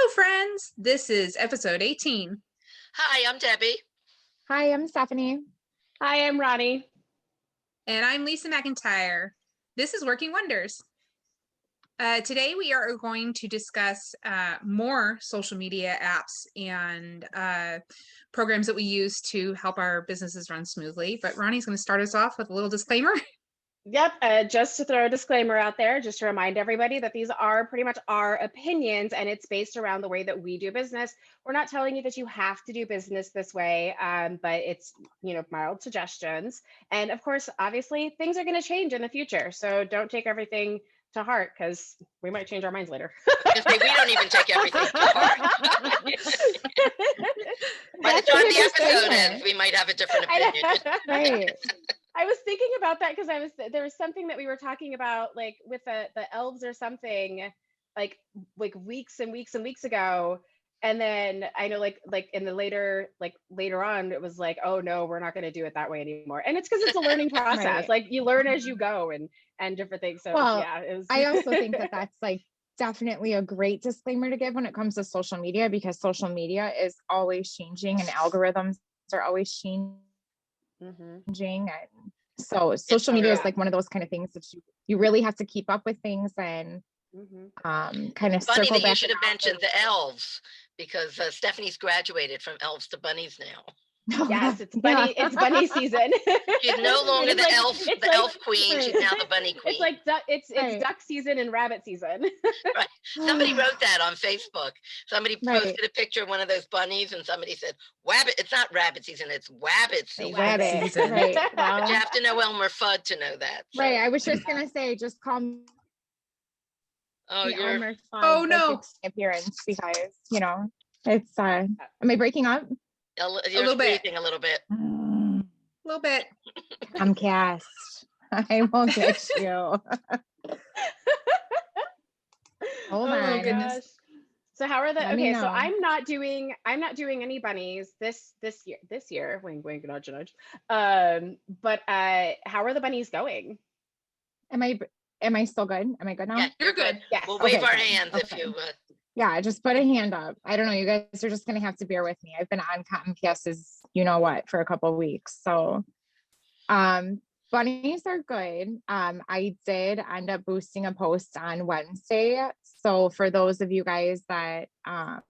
Hello, friends. This is episode 18. Hi, I'm Debbie. Hi, I'm Stephanie. Hi, I'm Ronnie. And I'm Lisa McIntyre. This is Working Wonders. Today we are going to discuss more social media apps and programs that we use to help our businesses run smoothly. But Ronnie's going to start us off with a little disclaimer. Yep, just to throw a disclaimer out there, just to remind everybody that these are pretty much our opinions and it's based around the way that we do business. We're not telling you that you have to do business this way, but it's, mild suggestions. And of course, obviously, things are going to change in the future. So don't take everything to heart because we might change our minds later. We don't even take everything to heart. By the time the episode ends, we might have a different opinion. Right. I was thinking about that because there was something that we were talking about, like with the elves or something, like weeks and weeks and weeks ago. And then I know like in the later on, it was like, oh no, we're not going to do it that way anymore. And it's because it's a learning process. Right. Like you learn as you go and different things. So yeah, it was. I also think that that's like definitely a great disclaimer to give when it comes to social media, because social media is always changing and algorithms are always changing. And so social media is like one of those kind of things that you really have to keep up with things and kind of Funny circle that back. you should have mentioned the elves, because Stephanie's graduated from elves to bunnies now. Yes, it's bunny season. She's no longer the elf queen. She's now the bunny queen. It's like it's duck season and rabbit season. Right. Somebody wrote that on Facebook. Somebody posted a picture of one of those bunnies, and somebody said, "Wabbit." It's not rabbit season. It's wabbit season. Wabbit season. Right. Well, but you have to know Elmer Fudd to know that. So. Right. I was just gonna say, just call me. Elmer Fudd. Oh no! Appearance, because it's. Am I breaking up? You're squeezing a little bit. A little bit. Comcast. I will get you. Hold on. Gosh. So how are the so I'm not doing any bunnies this year. Wink wink nudge nudge. But how are the bunnies going? Am I still good? Am I good now? Yeah, you're good. Yes. We'll wave our hands if you Yeah, just put a hand up. I don't know. You guys are just going to have to bear with me. I've been on Comcast's, for a couple of weeks. So, bunnies are good. I did end up boosting a post on Wednesday. So for those of you guys that, oh,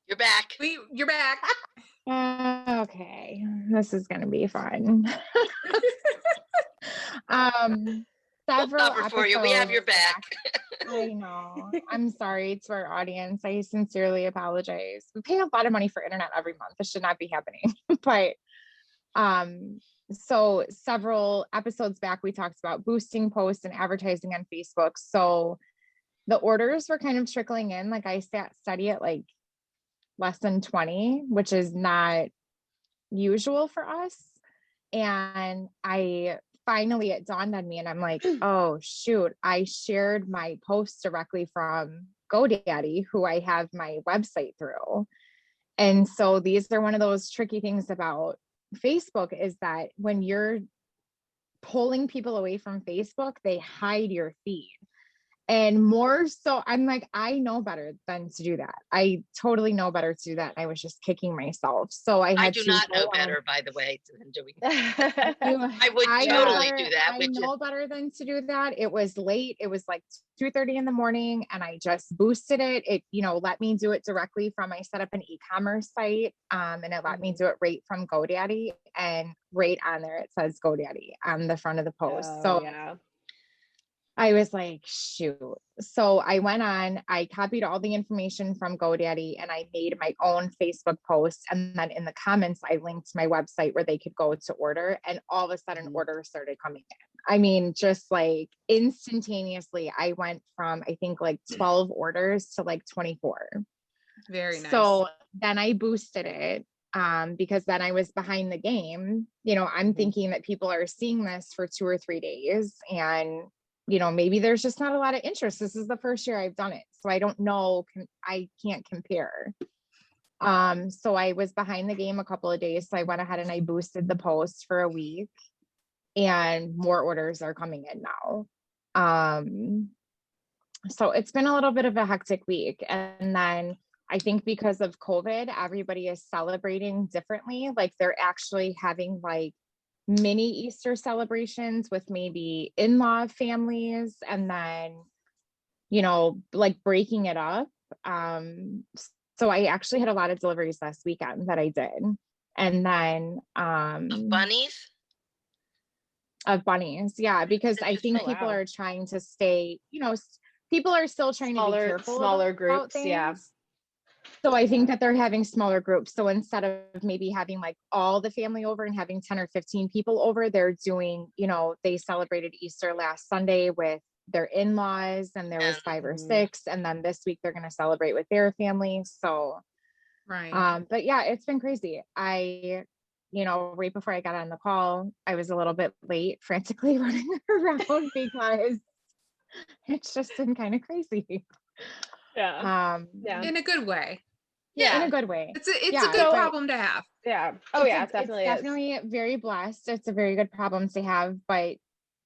you're back. You're back. Okay, this is going to be fun. Several episodes for you. We have your back. I know. I'm sorry to our audience. I sincerely apologize. We pay a lot of money for internet every month. This should not be happening. But so several episodes back, we talked about boosting posts and advertising on Facebook. So the orders were kind of trickling in. Like I sat steady at like less than 20, which is not usual for us. And finally it dawned on me, and I'm like, oh shoot, I shared my post directly from GoDaddy, who I have my website through. And so these are one of those tricky things about Facebook, is that when you're pulling people away from Facebook, they hide your feed. And more so, I'm like, I know better than to do that. I totally know better to do that. And I was just kicking myself. So I do not know better, by the way, than doing that. I would totally do that. I know better than to do that. It was late. It was like 2:30 in the morning, and I just boosted it. It, let me do it directly from, I set up an e-commerce site, and it let me do it right from GoDaddy, and right on there, it says GoDaddy on the front of the post. Yeah. I was like, shoot. So I went on, I copied all the information from GoDaddy, and I made my own Facebook post. And then in the comments, I linked my website where they could go to order. And all of a sudden orders started coming in. I mean, just like instantaneously, I went from, I think like 12 orders to like 24. Very nice. So then I boosted it. Because then I was behind the game. I'm thinking that people are seeing this for 2 or 3 days, and maybe there's just not a lot of interest. This is the first year I've done it, so I don't know. I can't compare. So I was behind the game a couple of days. So I went ahead and I boosted the post for a week. and more orders are coming in now. So it's been a little bit of a hectic week. And then I think because of COVID, everybody is celebrating differently. Like they're actually having like mini Easter celebrations with maybe in-law families, and then, you know, like breaking it up. So I actually had a lot of deliveries last weekend that I did. And then Of bunnies? Of bunnies, yeah, because I think people Wow. are trying to stay, you know, people are still trying to be careful smaller about groups, things. yeah. So I think that they're having smaller groups. So instead of maybe having like all the family over and having 10 or 15 people over, they're doing, you know, they celebrated Easter last Sunday with their in-laws, and there was 5 or 6, and then this week they're going to celebrate with their family. So Right. but yeah, it's been crazy. You know, right before I got on the call, I was a little bit late, frantically running around because it's just been kind of crazy. Yeah. In a good way. In a good way. It's a Yeah, good but problem to have. Yeah. Oh yeah, it it's definitely is. definitely very blessed. It's a very good problem to have, but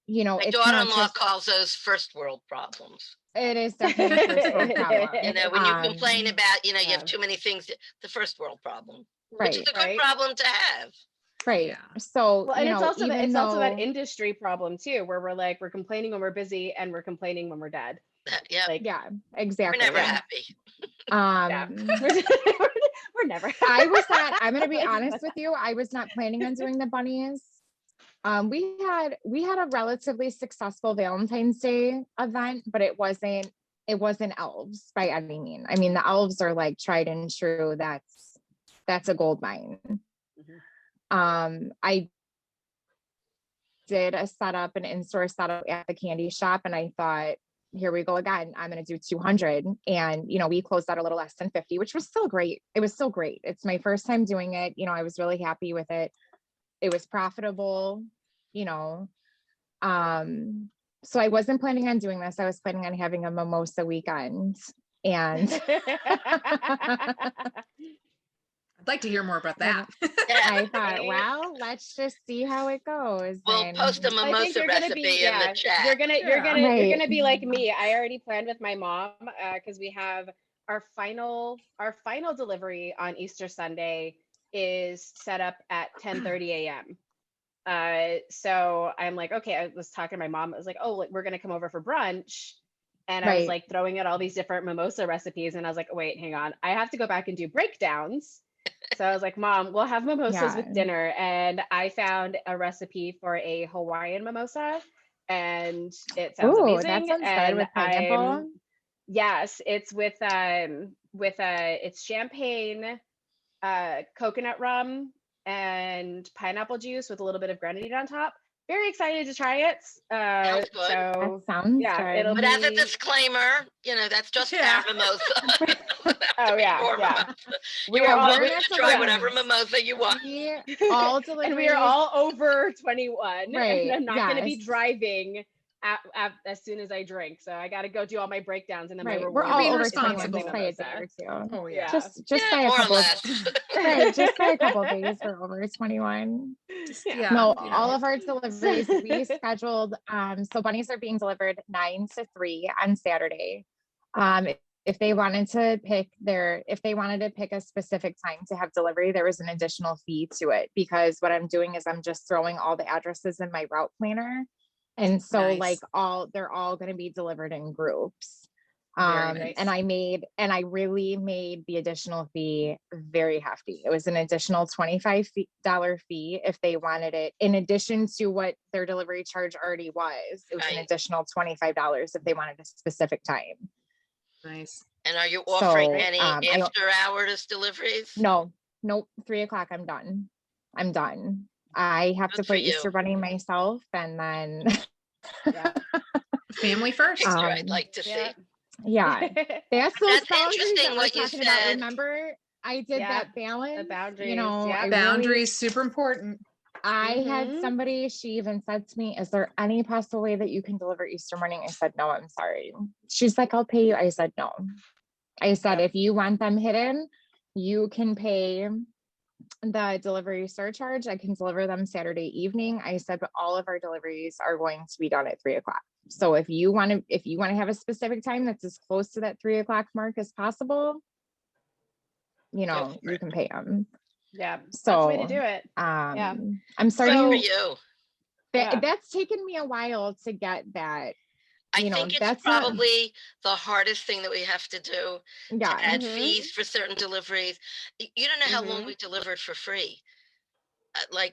you know, My it's not daughter-in-law just, calls those first world problems. it is definitely a first world problem. You know, when you complain about, you know, you Yeah. have too many things, the first world problem, which Right. is a good Right. problem to have. Right. Yeah. So, Well, and you it's know, also that even it's also that though, industry problem too, where we're like, we're complaining when we're busy and we're complaining when we're dead. Yeah, Like, yeah, we're exactly. never happy. yeah. We're never. I'm going to be Like, honest with you. I was not planning on doing the bunnies. We had a relatively successful Valentine's Day event, but it wasn't elves by any mean. I mean, the elves are like tried and true. That's a gold mine. I did an in-store setup at the candy shop, and I thought, here we go again. I'm going to do 200. And, you know, we closed out a little less than 50, which was still great. It was still great. It's my first time doing it. You know, I was really happy with it. It was profitable, you know. So I wasn't planning on doing this. I was planning on having a mimosa weekend. And I'd like to hear more about that. I thought, well, let's just see how it goes. We'll And post a I think mimosa you're gonna recipe be, in the chat. you're Right. gonna be like me. I already planned with my mom because we have our final delivery on Easter Sunday is set up at 10:30 a.m. So I'm like, okay, I was talking to my mom. I was like, oh, like, we're gonna come over for brunch. And I was Right. like throwing out all these different mimosa recipes. And I was like, wait, hang on. I have to go back and do breakdowns. So I was like, Mom, we'll have mimosas with dinner. And I found a recipe for a Hawaiian mimosa. And it sounds amazing. That sounds and good with pineapple. Yes, it's with it's champagne, coconut rum, and pineapple juice with a little bit of grenadine on top. Very excited to try it. Sounds good. That sounds good. It'll But as a be. disclaimer, you know, that's just our mimosa. Oh yeah, yeah. You are all- welcome we're to not try celebrities. whatever mimosa you want. We all And deliveries. we are all over 21. Right, And I'm not going to be yes. driving as soon as I drink. So I got to go do all my breakdowns and then my Right. reward. We're all being over responsible. 21. Just by a day or two. Oh yeah. Just Yeah, by a more or couple. less. Right. Just by a couple of days, we're over 21. Yeah. No, you all know. of our deliveries we scheduled. So bunnies are being delivered 9 to 3 on Saturday. If they wanted to pick a specific time to have delivery, there was an additional fee to it, because what I'm doing is I'm just throwing all the addresses in my route planner. And so Nice. they're all going to be delivered in groups. Very nice. And I really made the additional fee very hefty. It was an additional $25 fee if they wanted it, in addition to what their delivery charge already was. It was an Right. additional $25 if they wanted a specific time. Nice. And are you offering So, any after hours deliveries? No, nope. 3 o'clock, I'm done. I have to Good for play you. Easter Bunny myself, and then Family first. Picture I'd like to see. yeah, that's those That's boundaries interesting that what we're you talking about. said. Remember, I did that balance. The boundaries. You know, Yeah. Boundaries super important. I had somebody, she even said to me, is there any possible way that you can deliver Easter morning? I said, no, I'm sorry. She's like, I'll pay you. I said, no. I said, if you want them hidden, you can pay the delivery surcharge, I can deliver them Saturday evening. I said, but all of our deliveries are going to be done at 3:00. So if you want to have a specific time that's as close to that 3:00 mark as possible, you can pay them. Yeah. So that's the way to do it. Yeah. I'm starting. Good for you. That's taken me a while to get that. I think it's probably the hardest thing that we have to do, to add fees for certain deliveries. You don't know how long we delivered for free. I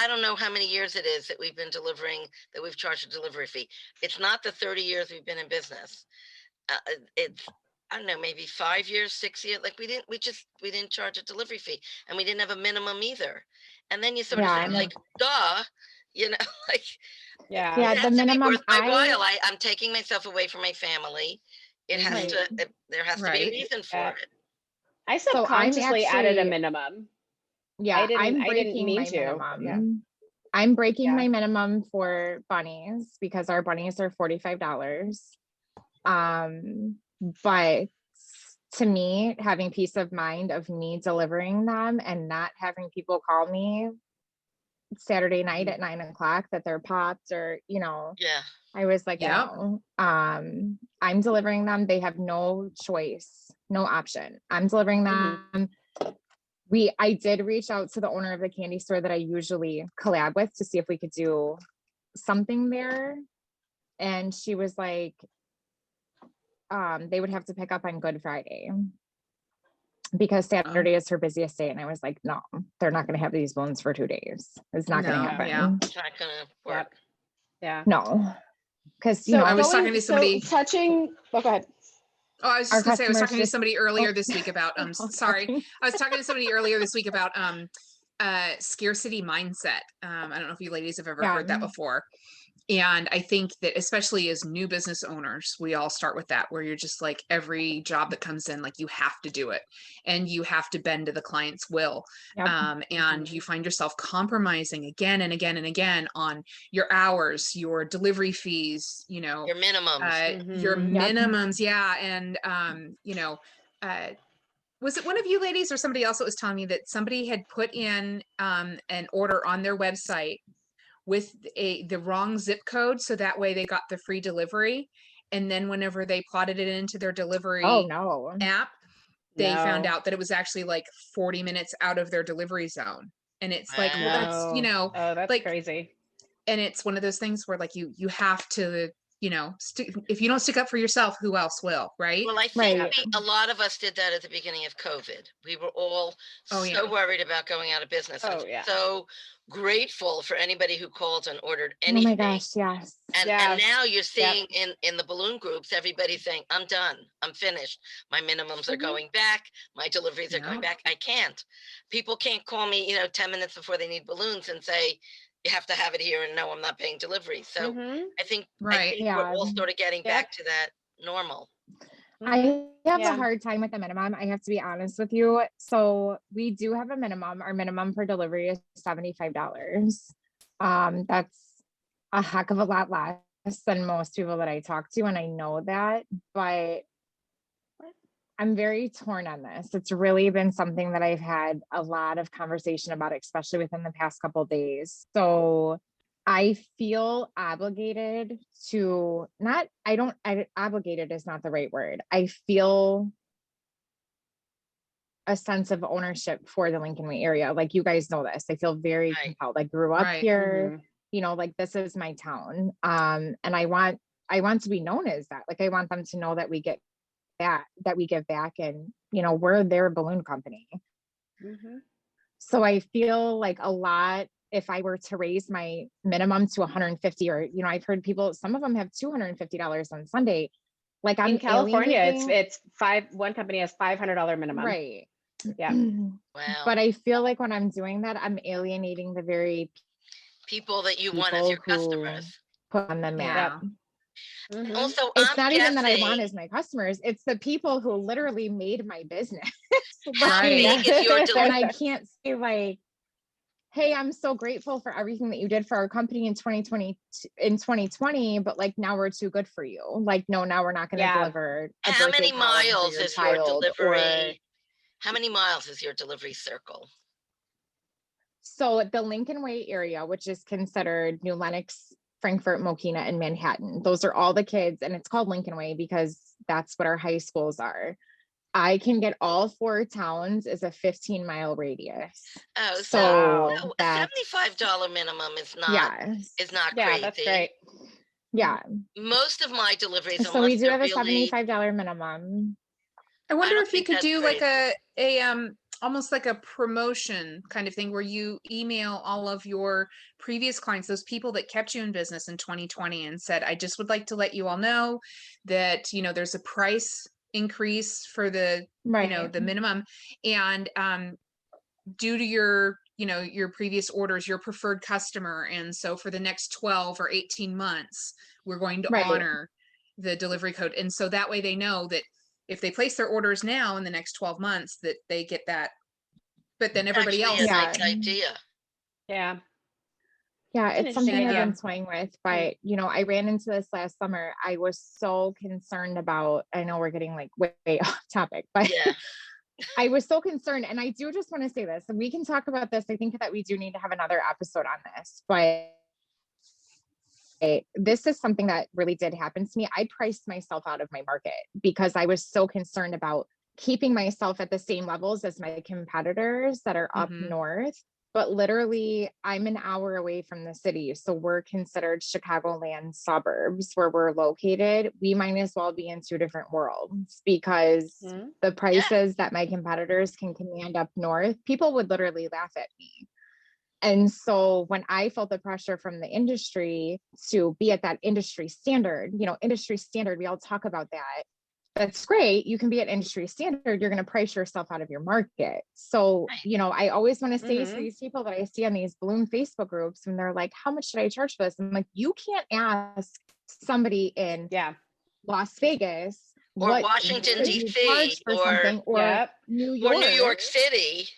don't know how many years it is that we've been delivering, that we've charged a delivery fee. It's not the 30 years we've been in business. It's, I don't know, maybe 5 years, 6 years. Like we didn't charge a delivery fee, and we didn't have a minimum either. And then you sort of say, like, duh, like, the minimum. Worth my while. I'm taking myself away from my family. It has to. There has to be a reason for it. I subconsciously added a minimum. Yeah, I'm breaking my minimum. Yeah. I'm breaking my minimum for bunnies because our bunnies are $45. But to me, having peace of mind of me delivering them and not having people call me Saturday night at 9:00 that they're popped or, I was like, no, I'm delivering them. They have no choice, no option. I'm delivering them. I did reach out to the owner of the candy store that I usually collab with to see if we could do something there. And she was like, they would have to pick up on Good Friday because Saturday is her busiest day. And I was like, no, they're not going to have these balloons for 2 days. It's not going to happen. Yeah. It's not going to work. Yeah. No. Because, I was talking to somebody. Go ahead. Oh, I was just gonna say, I was talking to somebody earlier this week about, I was talking to somebody earlier this week about, scarcity mindset. I don't know if you ladies have ever heard that before. And I think that especially as new business owners, we all start with that, where you're just like, every job that comes in, like you have to do it and you have to bend to the client's will. And you find yourself compromising again and again and again on your hours, your delivery fees, your minimums, your minimums. Yeah. And, was it one of you ladies or somebody else that was telling me that somebody had put in an order on their website with the wrong zip code, so that way they got the free delivery, and then whenever they plotted it into their delivery app, they found out that it was actually like 40 minutes out of their delivery zone. And it's like, well, that's that's like crazy. And it's one of those things where like you have to, if you don't stick up for yourself, who else will, right? Well, I think a lot of us did that at the beginning of COVID. We were all so worried about going out of business. So grateful for anybody who called and ordered anything. Oh my gosh, yes. And now you're seeing in the balloon groups, everybody saying, I'm done. I'm finished. My minimums are going back. My deliveries are going back. I can't. People can't call me, 10 minutes before they need balloons and say, you have to have it here, and no, I'm not paying delivery. So I think we're all sort of getting back to that normal. I have a hard time with the minimum. I have to be honest with you. So we do have a minimum. Our minimum for delivery is $75. That's a heck of a lot less than most people that I talk to, and I know that, but I'm very torn on this. It's really been something that I've had a lot of conversation about, especially within the past couple of days. So I feel obligated to obligated is not the right word. I feel a sense of ownership for the Lincoln Way area. Like, you guys know this. I feel very compelled. I grew up here, like this is my town. And I want to be known as that. Like, I want them to know that we get that we give back, and we're their balloon company. So I feel like a lot, if I were to raise my minimum to 150, or I've heard people, some of them have $250 on Sunday. Like, I'm in California, it's one company has $500 minimum. Right. Yeah. Wow. But I feel like when I'm doing that, I'm alienating the very people that you want as your customers. Put on the map. Also, it's not even that I want as my customers. It's the people who literally made my business. How big is your delivery? And I can't say like, hey, I'm so grateful for everything that you did for our company in 2020, but like, now we're too good for you. Like, no, now we're not going to deliver. How many miles is your delivery? How many miles is your delivery circle? So the Lincoln Way area, which is considered New Lenox, Frankfort, Mokina, and Manhattan, those are all the kids, and it's called Lincoln Way because that's what our high schools are. I can get all 4 towns as a 15-mile radius. Oh, So a that's $75 minimum is not yes. Yeah, crazy. that's great. Yeah. Most of my deliveries, So we do have a really, $75 minimum. I wonder don't if you think could that's do crazy. like a almost like a promotion kind of thing where you email all of your previous clients, those people that kept you in business in 2020, and said, I just would like to let you all know that, you know, there's a price increase for the, you know, Right. the minimum, and due to your, you know, your previous orders, your preferred customer, and so for the next 12 or 18 months we're going to Right. honor the delivery code, and so that way they know that if they place their orders now in the next 12 months that they get that, but then everybody Actually else. a Yeah. nice idea. Yeah. Yeah, It's an it's something interesting I've idea. been toying with, but you know, I ran into this last summer. I was so concerned about, I know we're getting like way off topic, but Yeah. I was so concerned. And I do just want to say this, and we can talk about this. I think that we do need to have another episode on this, but this is something that really did happen to me. I priced myself out of my market because I was so concerned about keeping myself at the same levels as my competitors that are up Mhm. north. But literally, I'm an hour away from the city. So we're considered Chicagoland suburbs where we're located. We might as well be in 2 different worlds because the prices that my competitors can command up north, people would literally laugh at me. And so when I felt the pressure from the industry to be at that industry standard, you know, industry standard, we all talk about that. That's great. You can be at industry standard. You're going to price yourself out of your market. So, you know, I always want to say to these people that I see on these balloon Facebook groups, and they're like, how much should I charge for this? I'm like, you can't ask somebody in Las Vegas or Washington, D.C. or New York City.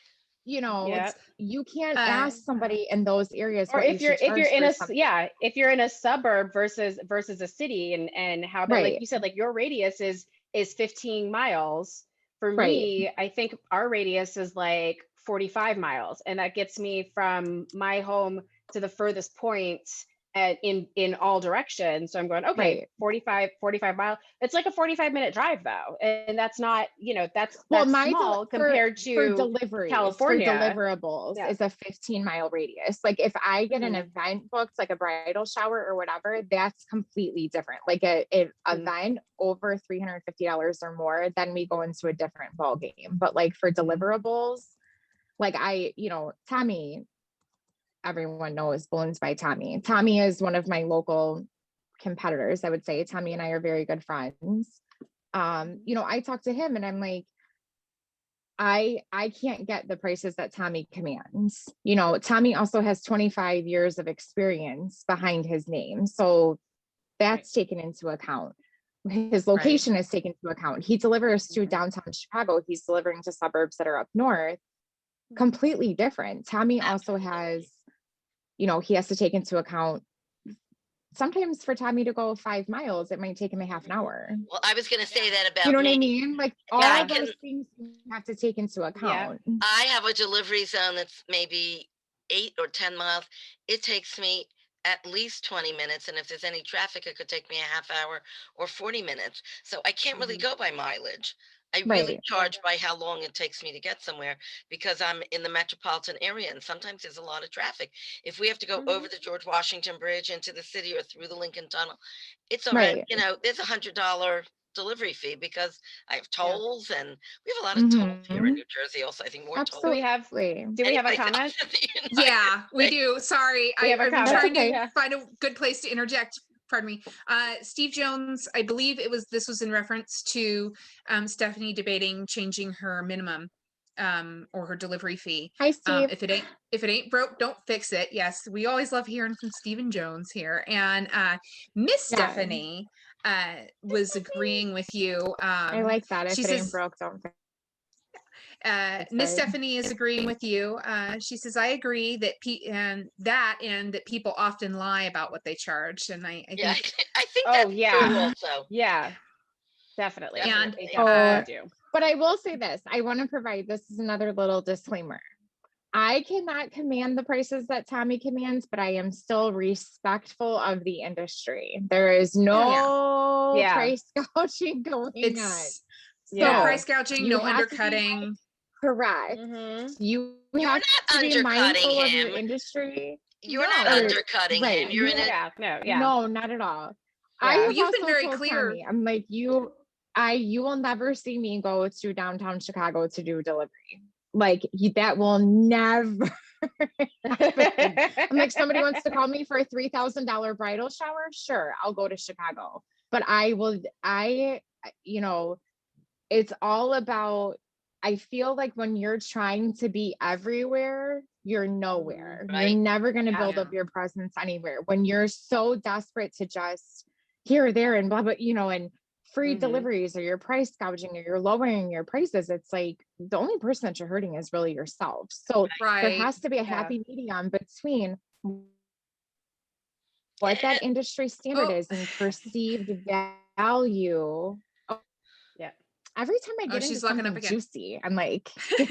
You know, you can't ask somebody in those areas or what if you're in a something. if you're in a suburb versus a city, and how about like you said, like your radius is 15 miles. For me, I think our radius is like 45 miles, and that gets me from my home to the furthest point in all directions. So I'm going, okay, 45 miles. It's like a 45-minute drive though. And that's not, you know, that's small compared to for delivery, California. For deliverables is a 15-mile radius. Like if I get an event booked, like a bridal shower or whatever, that's completely different. Like an event over $350 or more, then we go into a different ball game. But like for deliverables, like Tommy, everyone knows Balloons by Tommy. Tommy is one of my local competitors, I would say. Tommy and I are very good friends. I talked to him and I'm like, I can't get the prices that Tommy commands. You know, Tommy also has 25 years of experience behind his name. So that's taken into account. His location is taken into account. He delivers to downtown Chicago. He's delivering to suburbs that are up north. Completely different. Tommy also has, he has to take into account, sometimes for Tommy to go 5 miles, it might take him a half an hour. Well, I was going to say that about what I mean? Like all of those things you have to take into account. I have a delivery zone that's maybe 8 or 10 miles. It takes me at least 20 minutes. And if there's any traffic, it could take me a half hour or 40 minutes. So I can't really go by mileage. I really charge by how long it takes me to get somewhere because I'm in the metropolitan area and sometimes there's a lot of traffic. If we have to go over the George Washington Bridge into the city or through the Lincoln Tunnel, it's already, there's $100 delivery fee because I have tolls and we have a lot of tolls here in New Jersey also. I think more tolls. Do we have a comment? Yeah, we do. Sorry. I'm trying to find a good place to interject. Pardon me. Steve Jones, I believe this was in reference to Stephanie debating changing her minimum or her delivery fee. Hi, Steve. If it ain't broke, don't fix it. Yes, we always love hearing from Stephen Jones here. And Miss Stephanie was agreeing with you. I like that. If it ain't broke, don't fix it. Miss Stephanie is agreeing with you. She says, I agree that that people often lie about what they charge. And I think I think that's true also. Yeah. Definitely. And Definitely do. But I will say this, I want to provide, this is another little disclaimer. I cannot command the prices that Tommy commands, but I am still respectful of the industry. There is no price gouging going on. No price gouging, no have undercutting. Correct. You have to be mindful of your industry. You're not undercutting him. You're in it. No, not at all. You've been very clear. Tommy, I'm like, you will never see me go to downtown Chicago to do delivery. Like that will never happen. I'm like, somebody wants to call me for a $3,000 bridal shower. Sure, I'll go to Chicago. But it's all about, I feel like when you're trying to be everywhere, you're nowhere. Right. You're never going to build up your presence anywhere. When you're so desperate to just here, there, and blah, blah, and free deliveries, or you're price gouging, or you're lowering your prices, it's like the only person that you're hurting is really yourself. So there has to be a happy medium between what that industry standard is and perceived value. Every time I get into something juicy, I'm like, this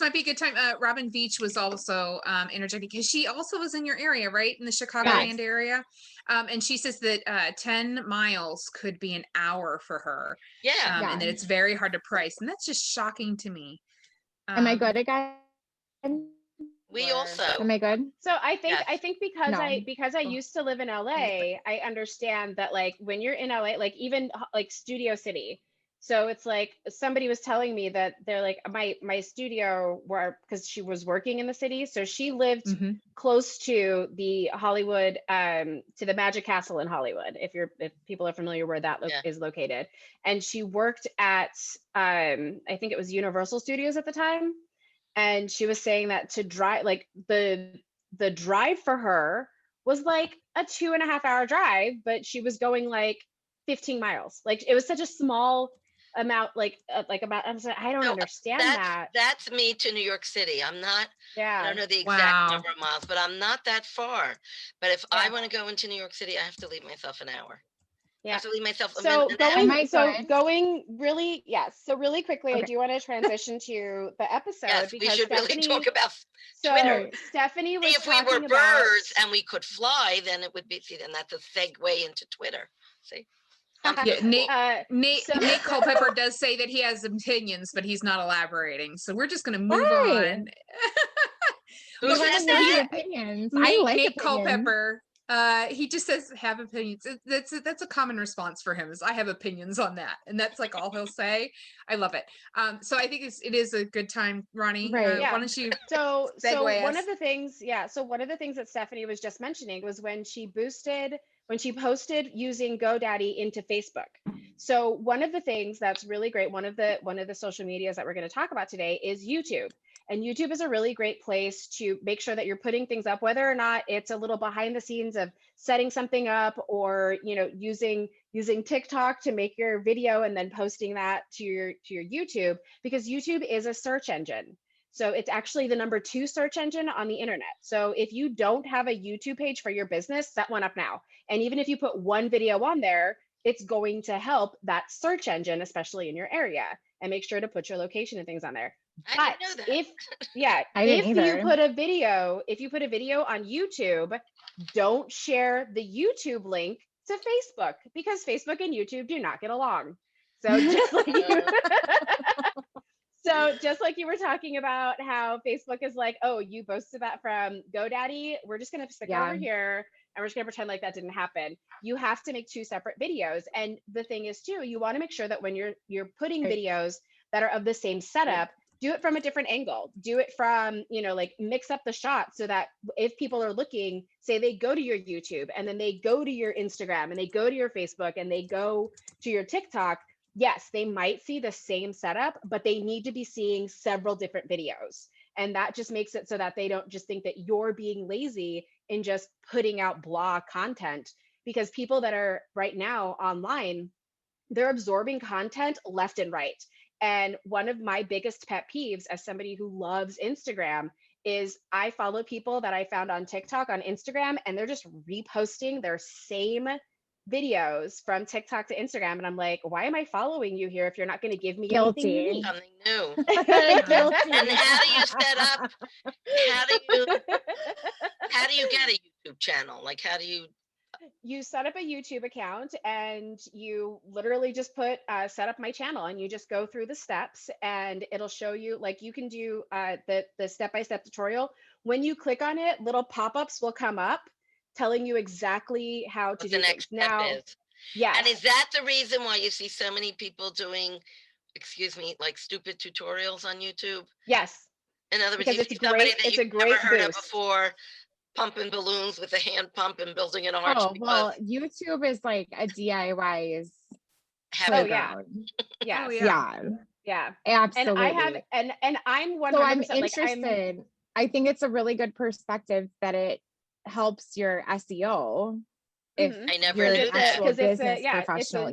might be a good time. Robin Veach was also interjecting, because she also was in your area, right? In the Chicagoland area. And she says that 10 miles could be an hour for her. And that it's very hard to price. And that's just shocking to me. Am I good again? We also. Am I good? So I think because I used to live in LA, I understand that, like, when you're in LA, like even like Studio City. So it's like somebody was telling me that they're like, my studio, where, because she was working in the city, so she lived close to the Hollywood, to the Magic Castle in Hollywood, if people are familiar where that is located. And she worked at I think it was Universal Studios at the time. And she was saying that to drive, like the drive for her was like a 2.5 hour drive, but she was going like 15 miles. Like it was such a small amount, I don't understand that. That's me to New York City. I'm not, I don't know the exact number of miles, but I'm not that far. But if I want to go into New York City, I have to leave myself an hour. I have to leave myself a minute. So really quickly, I do want to transition to the episode. Yes, we should really talk about Twitter. Twitter. Stephanie was if we were birds and we could fly, then it would be, then that's a segue into Twitter. See? Nate Culpepper does say that he has opinions, but he's not elaborating. So we're just going to move on. Who says that? Opinions. Nate Culpepper. He just says have opinions. That's a common response for him, is I have opinions on that, and that's like all he'll say. I love it. So I think it is a good time, Ronnie. Why don't you? So one of the things that Stephanie was just mentioning was when she posted using GoDaddy into Facebook. So one of the things that's really great, one of the social medias that we're going to talk about today is YouTube. And YouTube is a really great place to make sure that you're putting things up, whether or not it's a little behind the scenes of setting something up, or using TikTok to make your video and then posting that to your YouTube, because YouTube is a search engine. So it's actually the number 2 search engine on the internet. So if you don't have a YouTube page for your business, set one up now. And even if you put one video on there, it's going to help that search engine, especially in your area, and make sure to put your location and things on there. I didn't know that. if you put a video on YouTube, don't share the YouTube link to Facebook, because Facebook and YouTube do not get along. So just like you were talking about how Facebook is like, oh, you posted that from GoDaddy, we're just going to stick it over here, and we're just going to pretend like that didn't happen. You have to make 2 separate videos. And the thing is too, you want to make sure that when you're putting videos that are of the same setup, do it from a different angle. Do it from, like mix up the shots, so that if people are looking, say they go to your YouTube and then they go to your Instagram and they go to your Facebook and they go to your TikTok, yes, they might see the same setup, but they need to be seeing several different videos. And that just makes it so that they don't just think that you're being lazy in just putting out blah content, because people that are right now online, they're absorbing content left and right. And one of my biggest pet peeves as somebody who loves Instagram is I follow people that I found on TikTok on Instagram, and they're just reposting their same videos from TikTok to Instagram, and I'm like, why am I following you here if you're not going to give me Guilty. anything unique? Something new. Guilty. And how do you set up? How do you get a YouTube channel? Like, how do you? You set up a YouTube account and you literally just put set up my channel, and you just go through the steps, and it'll show you, like, you can do the step-by-step tutorial. When you click on it, little pop-ups will come up telling you exactly how to What do the next things. step Now, is? yes. And is that the reason why you see so many people doing, excuse me, like stupid tutorials on YouTube? Yes. In other words, Because you it's see somebody great. that It's you've a great never heard of boost. before, pumping balloons with a hand pump and building an arch. Oh, well, YouTube is like a DIY's Heaven. Oh, yeah. playground. Yes. Oh, Yeah, Yeah. absolutely. And I have, and I'm 100% So I'm like, interested. I think it's a really good perspective that it helps your SEO. If Mhm. I never you're knew an that. actual Because it's a, business yeah, professional.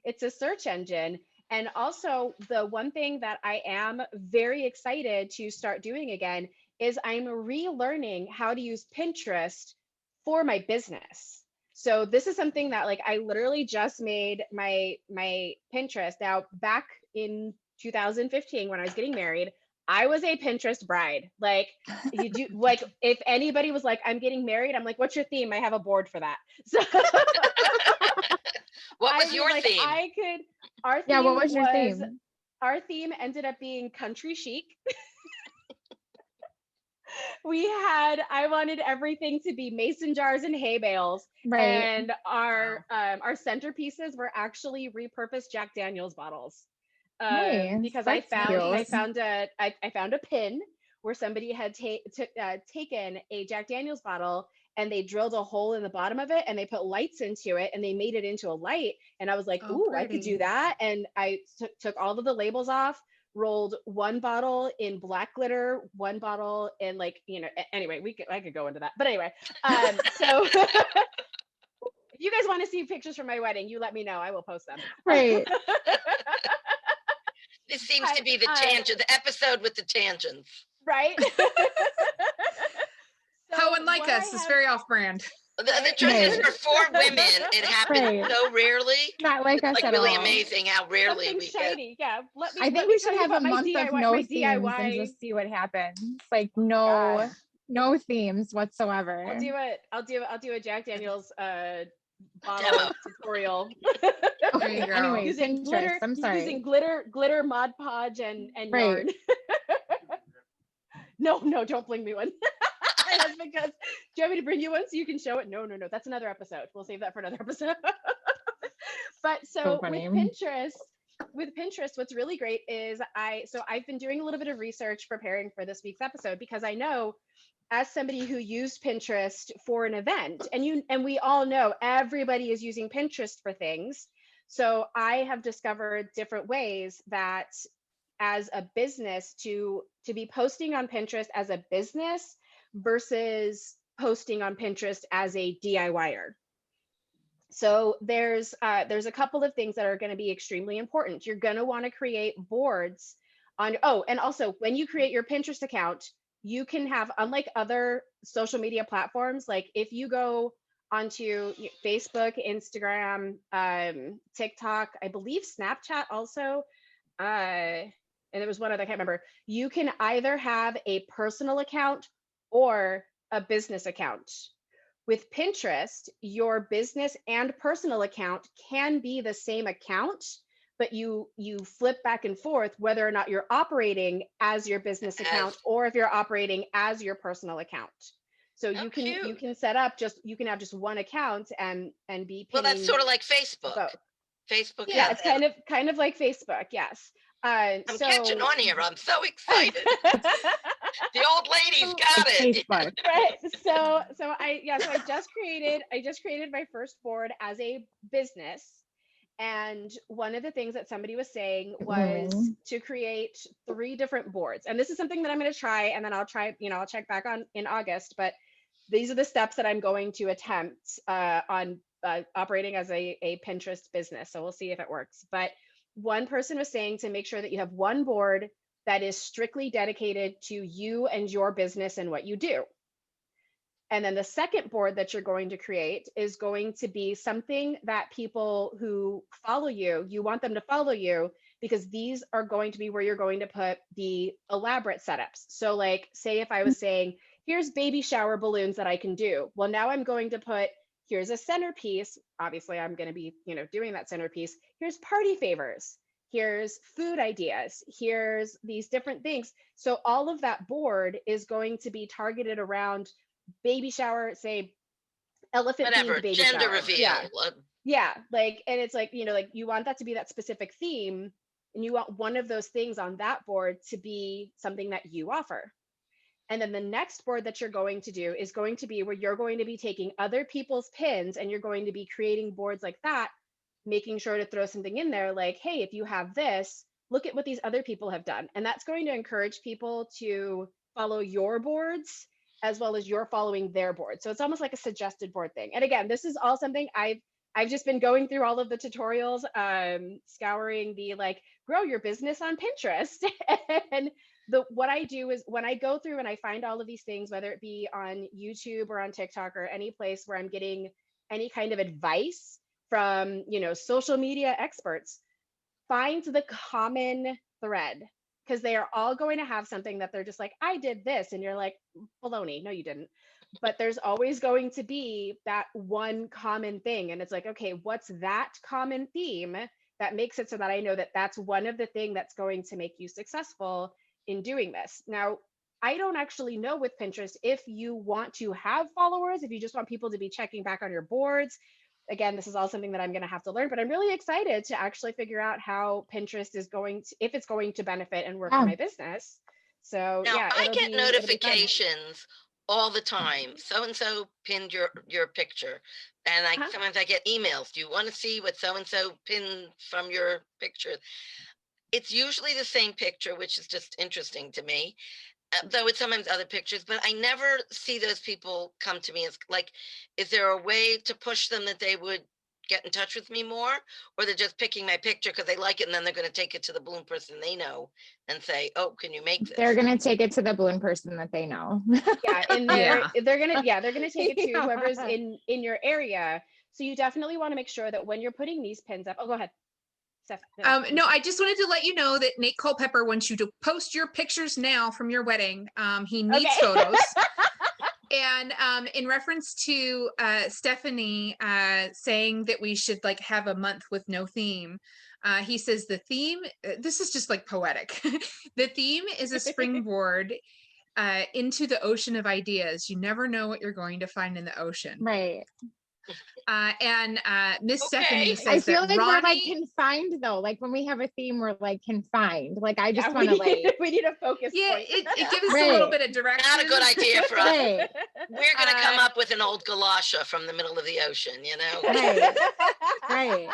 it's a search engine. And also, the one thing that I am very excited to start doing again is I'm relearning how to use Pinterest for my business. So this is something that, like, I literally just made my Pinterest. Now, back in 2015, when I was getting married, I was a Pinterest bride. Like, you do, like, if anybody was like, I'm getting married, I'm like, what's your theme? I have a board for that. So What was I mean, your like, theme? Our theme Yeah, what was your theme? Our theme ended up being country chic. I wanted everything to be mason jars and hay bales. Right. And our centerpieces were actually repurposed Jack Daniel's bottles. Nice. Because That's I cute. found a pin where somebody had taken a Jack Daniel's bottle, and they drilled a hole in the bottom of it, and they put lights into it, and they made it into a light. And I was like, Oh, ooh, I could do pretty. that. And I took all of the labels off, rolled one bottle in black glitter, one bottle in, like, anyway, I could go into that. But anyway, so if you guys want to see pictures from my wedding, you let me know. I will post them. Right. This seems to be the tangent, the episode with the tangents. Right? How unlike us is very off-brand. The truth is, for 4 women, it happens so rarely. Not like us Like, at really all. amazing how rarely Something we shiny. Yeah. I think we should have a month of no themes and just see what happens. Like no themes whatsoever. I'll do a Jack Daniel's bottle Demo. tutorial. There you go. Anyway, using Pinterest, glitter, I'm sorry. using glitter, Mod Podge, and Right. yarn. No, don't bring me one. My husband goes, do you want me to bring you one so you can show it? No. That's another episode. We'll save that for another episode. But so with Pinterest, what's really great is I've been doing a little bit of research preparing for this week's episode, because I know, as somebody who used Pinterest for an event, and we all know everybody is using Pinterest for things. So I have discovered different ways that, as a business, to be posting on Pinterest as a business versus posting on Pinterest as a DIYer. So there's a couple of things that are going to be extremely important. You're going to want to create boards on, and also when you create your Pinterest account, you can have, unlike other social media platforms, like if you go onto Facebook, Instagram, TikTok, I believe Snapchat also, and there was one other, I can't remember. You can either have a personal account or a business account. With Pinterest, your business and personal account can be the same account, but you flip back and forth whether or not you're operating as your business account or if you're operating as your personal account. So you can set up you can have just one account and be pinning. Well, that's sort of like Facebook. Both. Facebook. Yeah, it's kind of like Facebook. Yes. I'm catching on here. I'm so excited. The old lady's got it. Facebook. Right. So I just created my first board as a business. And one of the things that somebody was saying was to create 3 different boards. And this is something that I'm going to try, and then I'll check back on in August, but these are the steps that I'm going to attempt on operating as a Pinterest business. So we'll see if it works. But one person was saying to make sure that you have one board that is strictly dedicated to you and your business and what you do. And then the second board that you're going to create is going to be something that people who follow you, you want them to follow you, because these are going to be where you're going to put the elaborate setups. So like, say if I was saying, here's baby shower balloons that I can do. Well, now I'm going to put, here's a centerpiece. Obviously, I'm going to be, doing that centerpiece. Here's party favors. Here's food ideas. Here's these different things. So all of that board is going to be targeted around baby shower, say elephant themed baby gender shower. reveal. Yeah. Like, and it's like, like you want that to be that specific theme, and you want one of those things on that board to be something that you offer. And then the next board that you're going to do is going to be where you're going to be taking other people's pins, and you're going to be creating boards like that, making sure to throw something in there like, hey, if you have this, look at what these other people have done. And that's going to encourage people to follow your boards as well as you're following their board. So it's almost like a suggested board thing. And again, this is all something I've just been going through all of the tutorials, scouring the like grow your business on Pinterest. And what I do is when I go through and I find all of these things, whether it be on YouTube or on TikTok or any place where I'm getting any kind of advice from, social media experts, find the common thread, because they are all going to have something that they're just like, I did this. And you're like, baloney. No, you didn't. But there's always going to be that one common thing. And it's like, okay, what's that common theme that makes it so that I know that that's one of the things that's going to make you successful in doing this. Now, I don't actually know with Pinterest if you want to have followers, if you just want people to be checking back on your boards. Again, this is all something that I'm going to have to learn, but I'm really excited to actually figure out how Pinterest is going to, if it's going to benefit and work for my business. So now, yeah, I get notifications all the time. So-and-so pinned your picture. And sometimes I get emails. Do you want to see what so-and-so pinned from your picture? It's usually the same picture, which is just interesting to me. Though it's sometimes other pictures, but I never see those people come to me as like, is there a way to push them that they would get in touch with me more, or they're just picking my picture because they like it, and then they're going to take it to the balloon person they know and say, oh, can you make this? They're going to take it to the balloon person that they know. Yeah. And they're going to take it to whoever's in your area. So you definitely want to make sure that when you're putting these pins up, go ahead. No, I just wanted to let you know that Nate Culpepper wants you to post your pictures now from your wedding. He needs photos. And in reference to Stephanie saying that we should like have a month with no theme, he says the theme, this is just like poetic. The theme is a springboard into the ocean of ideas. You never know what you're going to find in the ocean. Right. And Miss Stephanie says I feel like Ronnie, we're like confined though. Like when we have a theme, we're like confined. Like I just want to like we need a focus. Yeah, point. it gives us a little bit of direction. Not a good idea for us. We're going to come up with an old galasha from the middle of the ocean, Right.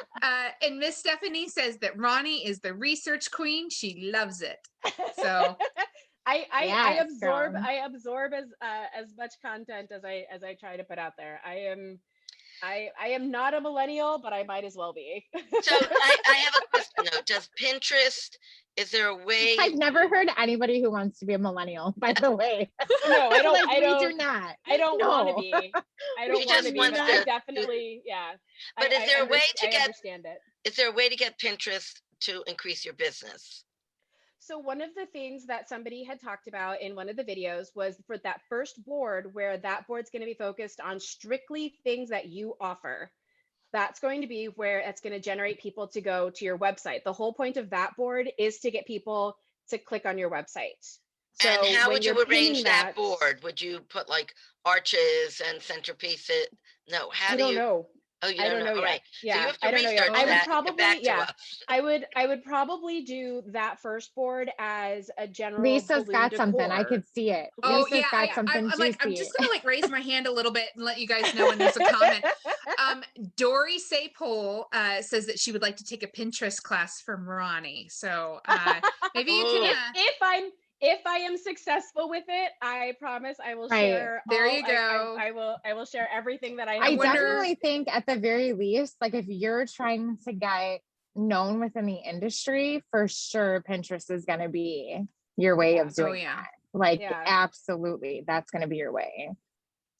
And Miss Stephanie says that Ronnie is the research queen. She loves it. So I absorb as much content as I try to put out there. I am not a millennial, but I might as well be. So I have a question though. Does Pinterest, is there a way? I've never heard anybody who wants to be a millennial, by the way. No, I don't. Like, I don't. We do not. I don't want to be. I don't want to be. But I definitely, yeah. But is there a way to get? Understand it. Is there a way to get Pinterest to increase your business? So one of the things that somebody had talked about in one of the videos was for that first board, where that board's going to be focused on strictly things that you offer. That's going to be where it's going to generate people to go to your website. The whole point of that board is to get people to click on your website. So and how would you arrange that board? Would you put like arches and centerpiece it? No, I don't know. Oh, you don't know yet. Right. Yeah, so you have to I don't know yet. I would probably, I would probably do that first board as a general. Lisa's got something. I could see it. Oh, Lisa's got something juicy. I'm just gonna like raise my hand a little bit and let you guys know when there's a comment. Dory Saypole says that she would like to take a Pinterest class from Ronnie. So maybe you can. If I am successful with it, I promise I will share. There you go. I will share everything that I have. I definitely think at the very least, like if you're trying to get known within the industry, for sure Pinterest is going to be your way of doing that. Like absolutely, that's going to be your way.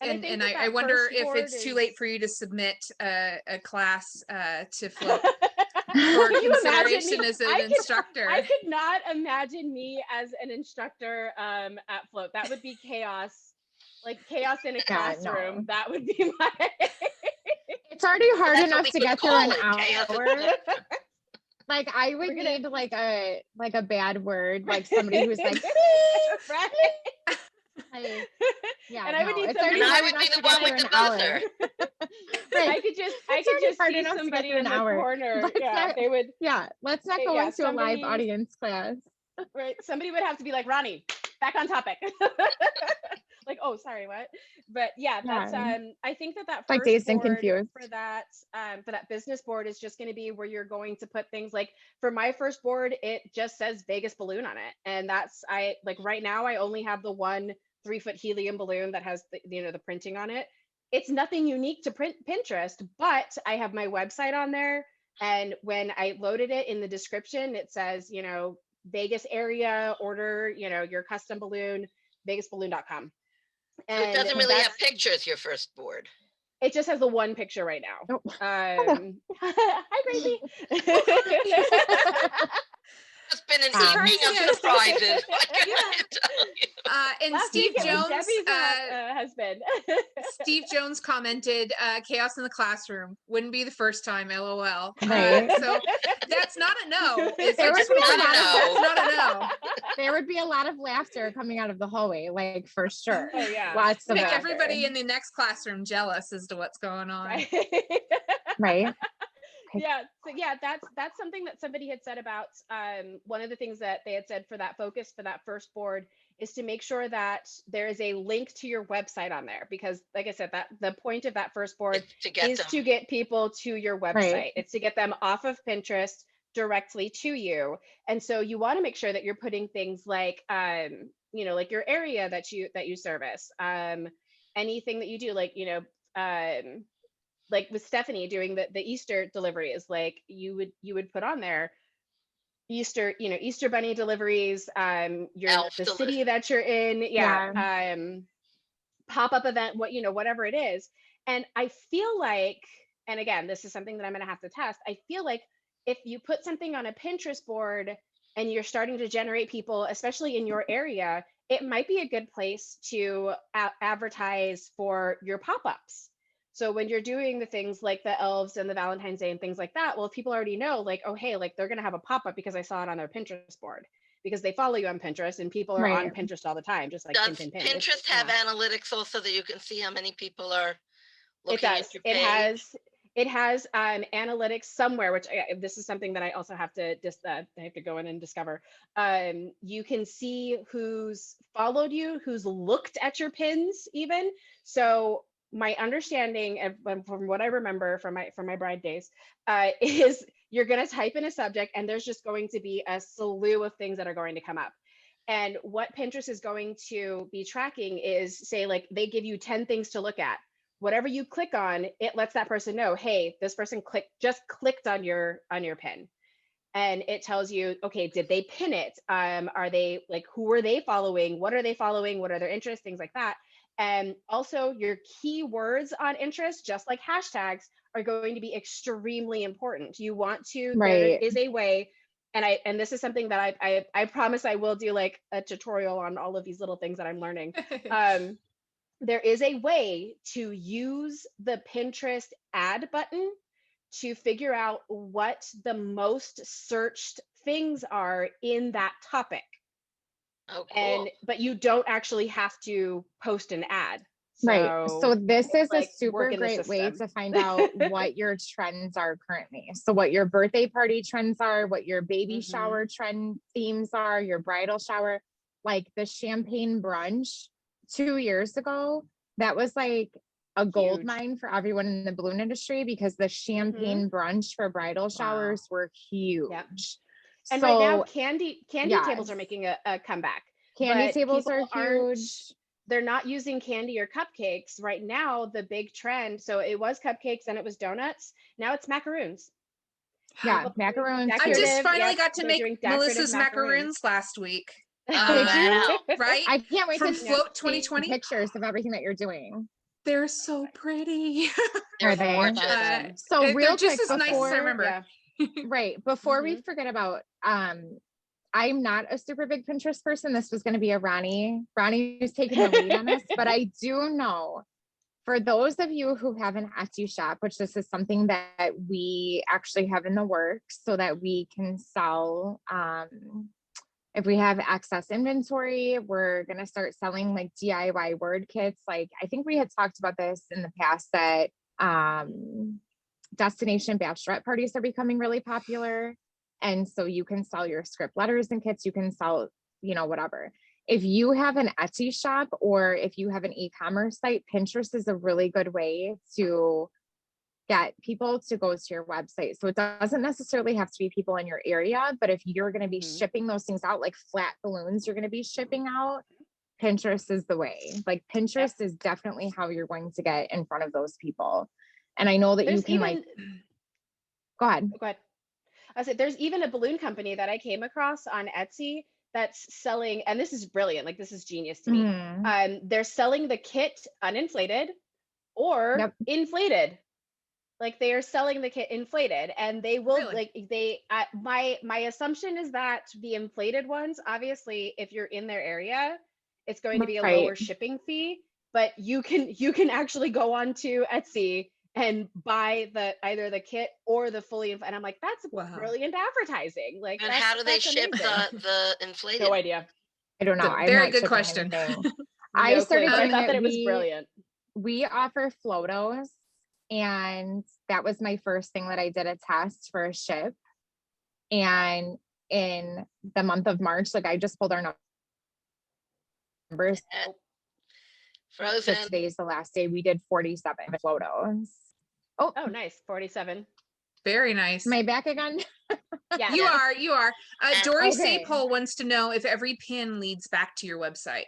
And I wonder if it's too late for you to submit a class to float for consideration as an instructor. I could not imagine me as an instructor at float. That would be chaos, like chaos in a classroom. No. That would be my. It's already hard enough to get through an hour. Like I would need like a bad word, like somebody who's like, right. Like, yeah, and I would need somebody. And I would be the one with the buzzer. Right. I could just see somebody in the corner. They would. Yeah, let's not go into a live audience class. Right. Somebody would have to be like, Ronnie, back on topic. Like, oh, sorry, what? But yeah, that's I think that first like dazed and confused for that business board is just going to be where you're going to put things like, for my first board, it just says Vegas balloon on it, and that's right now I only have the 1 3-foot helium balloon that has the printing on it. It's nothing unique to Pinterest, but I have my website on there, and when I loaded it in the description, it says Vegas area, order your custom balloon, vegasballoon.com. So it doesn't really have pictures, your first board. It just has the 1 picture right now. Oh. Hi, Gracie. It's been an evening of surprises. And Steve Jones, husband. Steve Jones commented, "Chaos in the classroom wouldn't be the first time." LOL. Right. So that's not a no. That's not a no. There would be a lot of laughter coming out of the hallway, like for sure. Oh, yeah. Lots of make laughter. Everybody in the next classroom jealous as to what's going on. Right. Yeah. So yeah, that's something that somebody had said about one of the things that they had said for that focus for that first board is to make sure that there is a link to your website on there, because like I said, that the point of that first board is to get people to your website. Right. It's to get them off of Pinterest directly to you. And so you want to make sure that you're putting things like like your area that you service, anything that you do, like with Stephanie doing the Easter deliveries, like you would put on there Easter bunny deliveries, the city that you're in, pop-up event, whatever it is. And I feel like, and again, this is something that I'm going to have to test. I feel like if you put something on a Pinterest board and you're starting to generate people, especially in your area, it might be a good place to advertise for your pop-ups. So when you're doing the things like the elves and the Valentine's Day and things like that, well, if people already know, like, oh, hey, like they're going to have a pop-up because I saw it on their Pinterest board, because they follow you on Pinterest and people are on Pinterest all the time, just like Does Pinterest have analytics also that you can see how many people are looking at your page? It has analytics somewhere, which this is something that I also have to I have to go in and discover. You can see who's followed you, who's looked at your pins even. So my understanding from what I remember from my bride days is you're going to type in a subject and there's just going to be a slew of things that are going to come up. And what Pinterest is going to be tracking is, say, like they give you 10 things to look at. Whatever you click on, it lets that person know, hey, this person just clicked on your pin. And it tells you, okay, did they pin it? Are they like, who are they following? What are they following? What are their interests? Things like that. And also your keywords on interest, just like hashtags, are going to be extremely important. You want to, there is a way, and this is something that I promise I will do like a tutorial on all of these little things that I'm learning. There is a way to use the Pinterest add button to figure out what the most searched things are in that topic. Oh, cool. But you don't actually have to post an ad. So this is a super great way to find out what your trends are currently. So what your birthday party trends are, what your baby shower trend themes are, your bridal shower, like the champagne brunch 2 years ago, that was like a gold mine for everyone in the balloon industry, because the champagne brunch for bridal showers were huge. Yep. And right now, candy tables are making a comeback. Candy tables are huge. They're not using candy or cupcakes. Right now, the big trend, so it was cupcakes and it was donuts. Now it's macaroons. Yeah, macaroons. I just finally got to make Melissa's macaroons last week. Did you? Right? I can't wait from to Float 2020 pictures of everything that you're doing. They're so pretty. Are they? gorgeous. So real They're just quick as nice as I remember. Yeah. right, before we forget about, I'm not a super big Pinterest person. This was going to be a Ronnie who's taking the lead on this, but I do know for those of you who have an Etsy shop, which this is something that we actually have in the works so that we can sell, if we have excess inventory, we're going to start selling like DIY word kits. Like, I think we had talked about this in the past that destination bachelorette parties are becoming really popular. And so you can sell your script letters and kits, you can sell, whatever. If you have an Etsy shop or if you have an e-commerce site, Pinterest is a really good way to get people to go to your website. So it doesn't necessarily have to be people in your area, but if you're going to be shipping those things out, like flat balloons, you're going to be shipping out, Pinterest is the way. Like Pinterest is definitely how you're going to get in front of those people. And I know that you can go ahead. I said, there's even a balloon company that I came across on Etsy that's selling, and this is brilliant. Like, this is genius to me. They're selling the kit uninflated or inflated. Like, they are selling the kit inflated, and they will my assumption is that the inflated ones, obviously, if you're in their area, it's going to be a lower shipping fee, but you can actually go onto Etsy and buy either the kit or the fully and I'm like, that's brilliant advertising. Like, and how do they ship the inflated? No idea. I don't know. Very good question. I started I thought that it was brilliant. We offer Floatos, and that was my first thing that I did a test for a ship. And in the month of March, like, I just pulled our numbers. Frozen. Today's the last day. We did 47 Floatos. Oh, nice. 47. Very nice. Am I back again? Yeah. You are. Dory Sapole wants to know if every pin leads back to your website.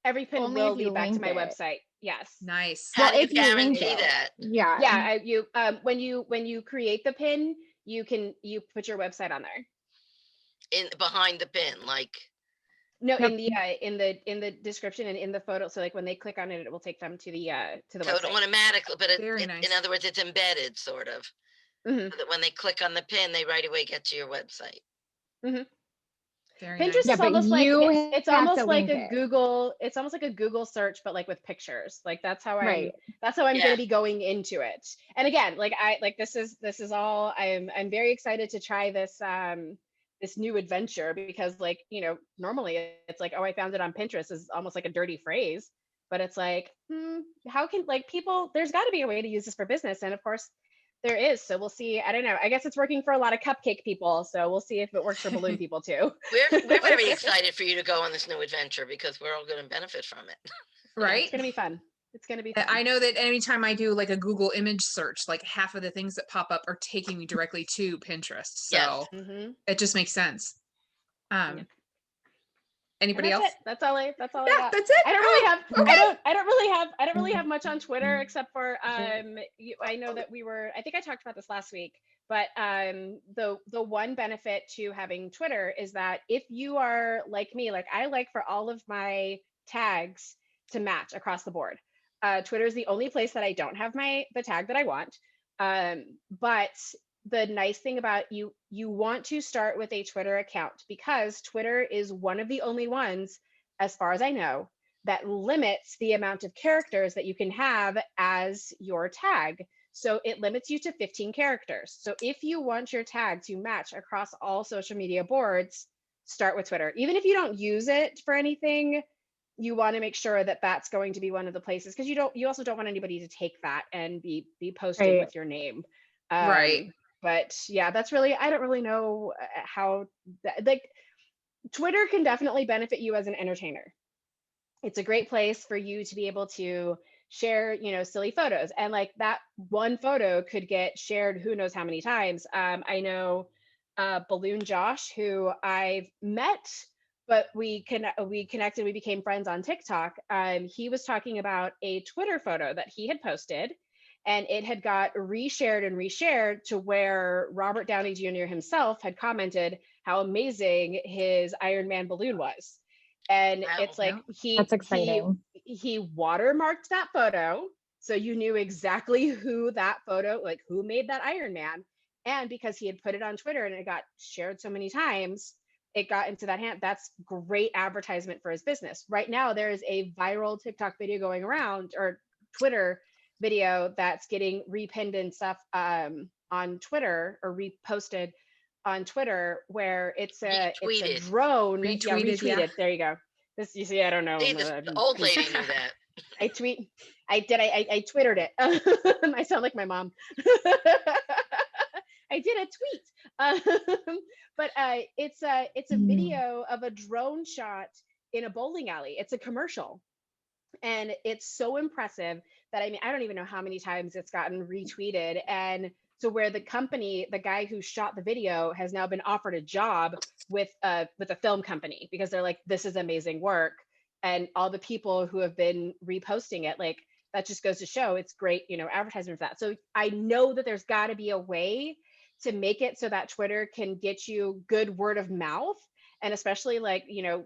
Every pin will lead back to my website. Yes. Nice. How do you guarantee that? Yeah. Yeah. You when you create the pin, you put your website on there. Behind the pin, like. No, in the description and in the photo. So like when they click on it, it will take them to the website. So automatically, but nice. In other words, it's embedded, sort of. So that when they click on the pin, they right away get to your website. Very Pinterest nice. is almost like it's almost like a it. Google. It's almost like a Google search, but like with pictures. Like that's how I'm going to be going into it. And again, this is all I'm very excited to try this this new adventure, because normally it's like, oh, I found it on Pinterest is almost like a dirty phrase, but it's like, how can people, there's got to be a way to use this for business. And of course there is. So we'll see. I don't know. I guess it's working for a lot of cupcake people. So we'll see if it works for balloon people too. We're very excited for you to go on this new adventure because we're all going to benefit from it. Right. It's going to be fun. It's going to be fun. I know that anytime I do like a Google image search, like half of the things that pop up are taking me directly to Pinterest. So it just makes sense. Anybody else? That's all I got. That's it. I don't really have I don't really have much on Twitter except for I know that I think I talked about this last week, but the one benefit to having Twitter is that if you are like me, like I like for all of my tags to match across the board. Twitter is the only place that I don't have the tag that I want. But the nice thing about you want to start with a Twitter account, because Twitter is one of the only ones, as far as I know, that limits the amount of characters that you can have as your tag. So it limits you to 15 characters. So if you want your tag to match across all social media boards, start with Twitter. Even if you don't use it for anything, you want to make sure that that's going to be one of the places, because you also don't want anybody to take that and be posted with your name. Right. But yeah, that's really, I don't really know how Twitter can definitely benefit you as an entertainer. It's a great place for you to be able to share, silly photos, and like that one photo could get shared who knows how many times. I know Balloon Josh, who I've met, but we connected, we became friends on TikTok. He was talking about a Twitter photo that he had posted, and it had got reshared and reshared to where Robert Downey Jr. himself had commented how amazing his Iron Man balloon was. And it's like that's exciting. he watermarked that photo. So you knew exactly who that photo, like who made that Iron Man. And because he had put it on Twitter and it got shared so many times, it got into that hand. That's great advertisement for his business. Right now, there is a viral TikTok video going around, or Twitter video, that's getting repinned and stuff on Twitter, or reposted on Twitter, where it's a drone. Retweeted. Retweeted. There you go. This, you see, I don't know. See, the old lady knew that. I twittered it. I sound like my mom. I did a tweet. But it's a video of a drone shot in a bowling alley. It's a commercial. And it's so impressive that, I mean, I don't even know how many times it's gotten retweeted. And so where the company, the guy who shot the video, has now been offered a job with a film company, because they're like, this is amazing work. And all the people who have been reposting it, like, that just goes to show it's great, you know, advertisement for that. So I know that there's got to be a way to make it so that Twitter can get you good word of mouth. And especially, like, you know,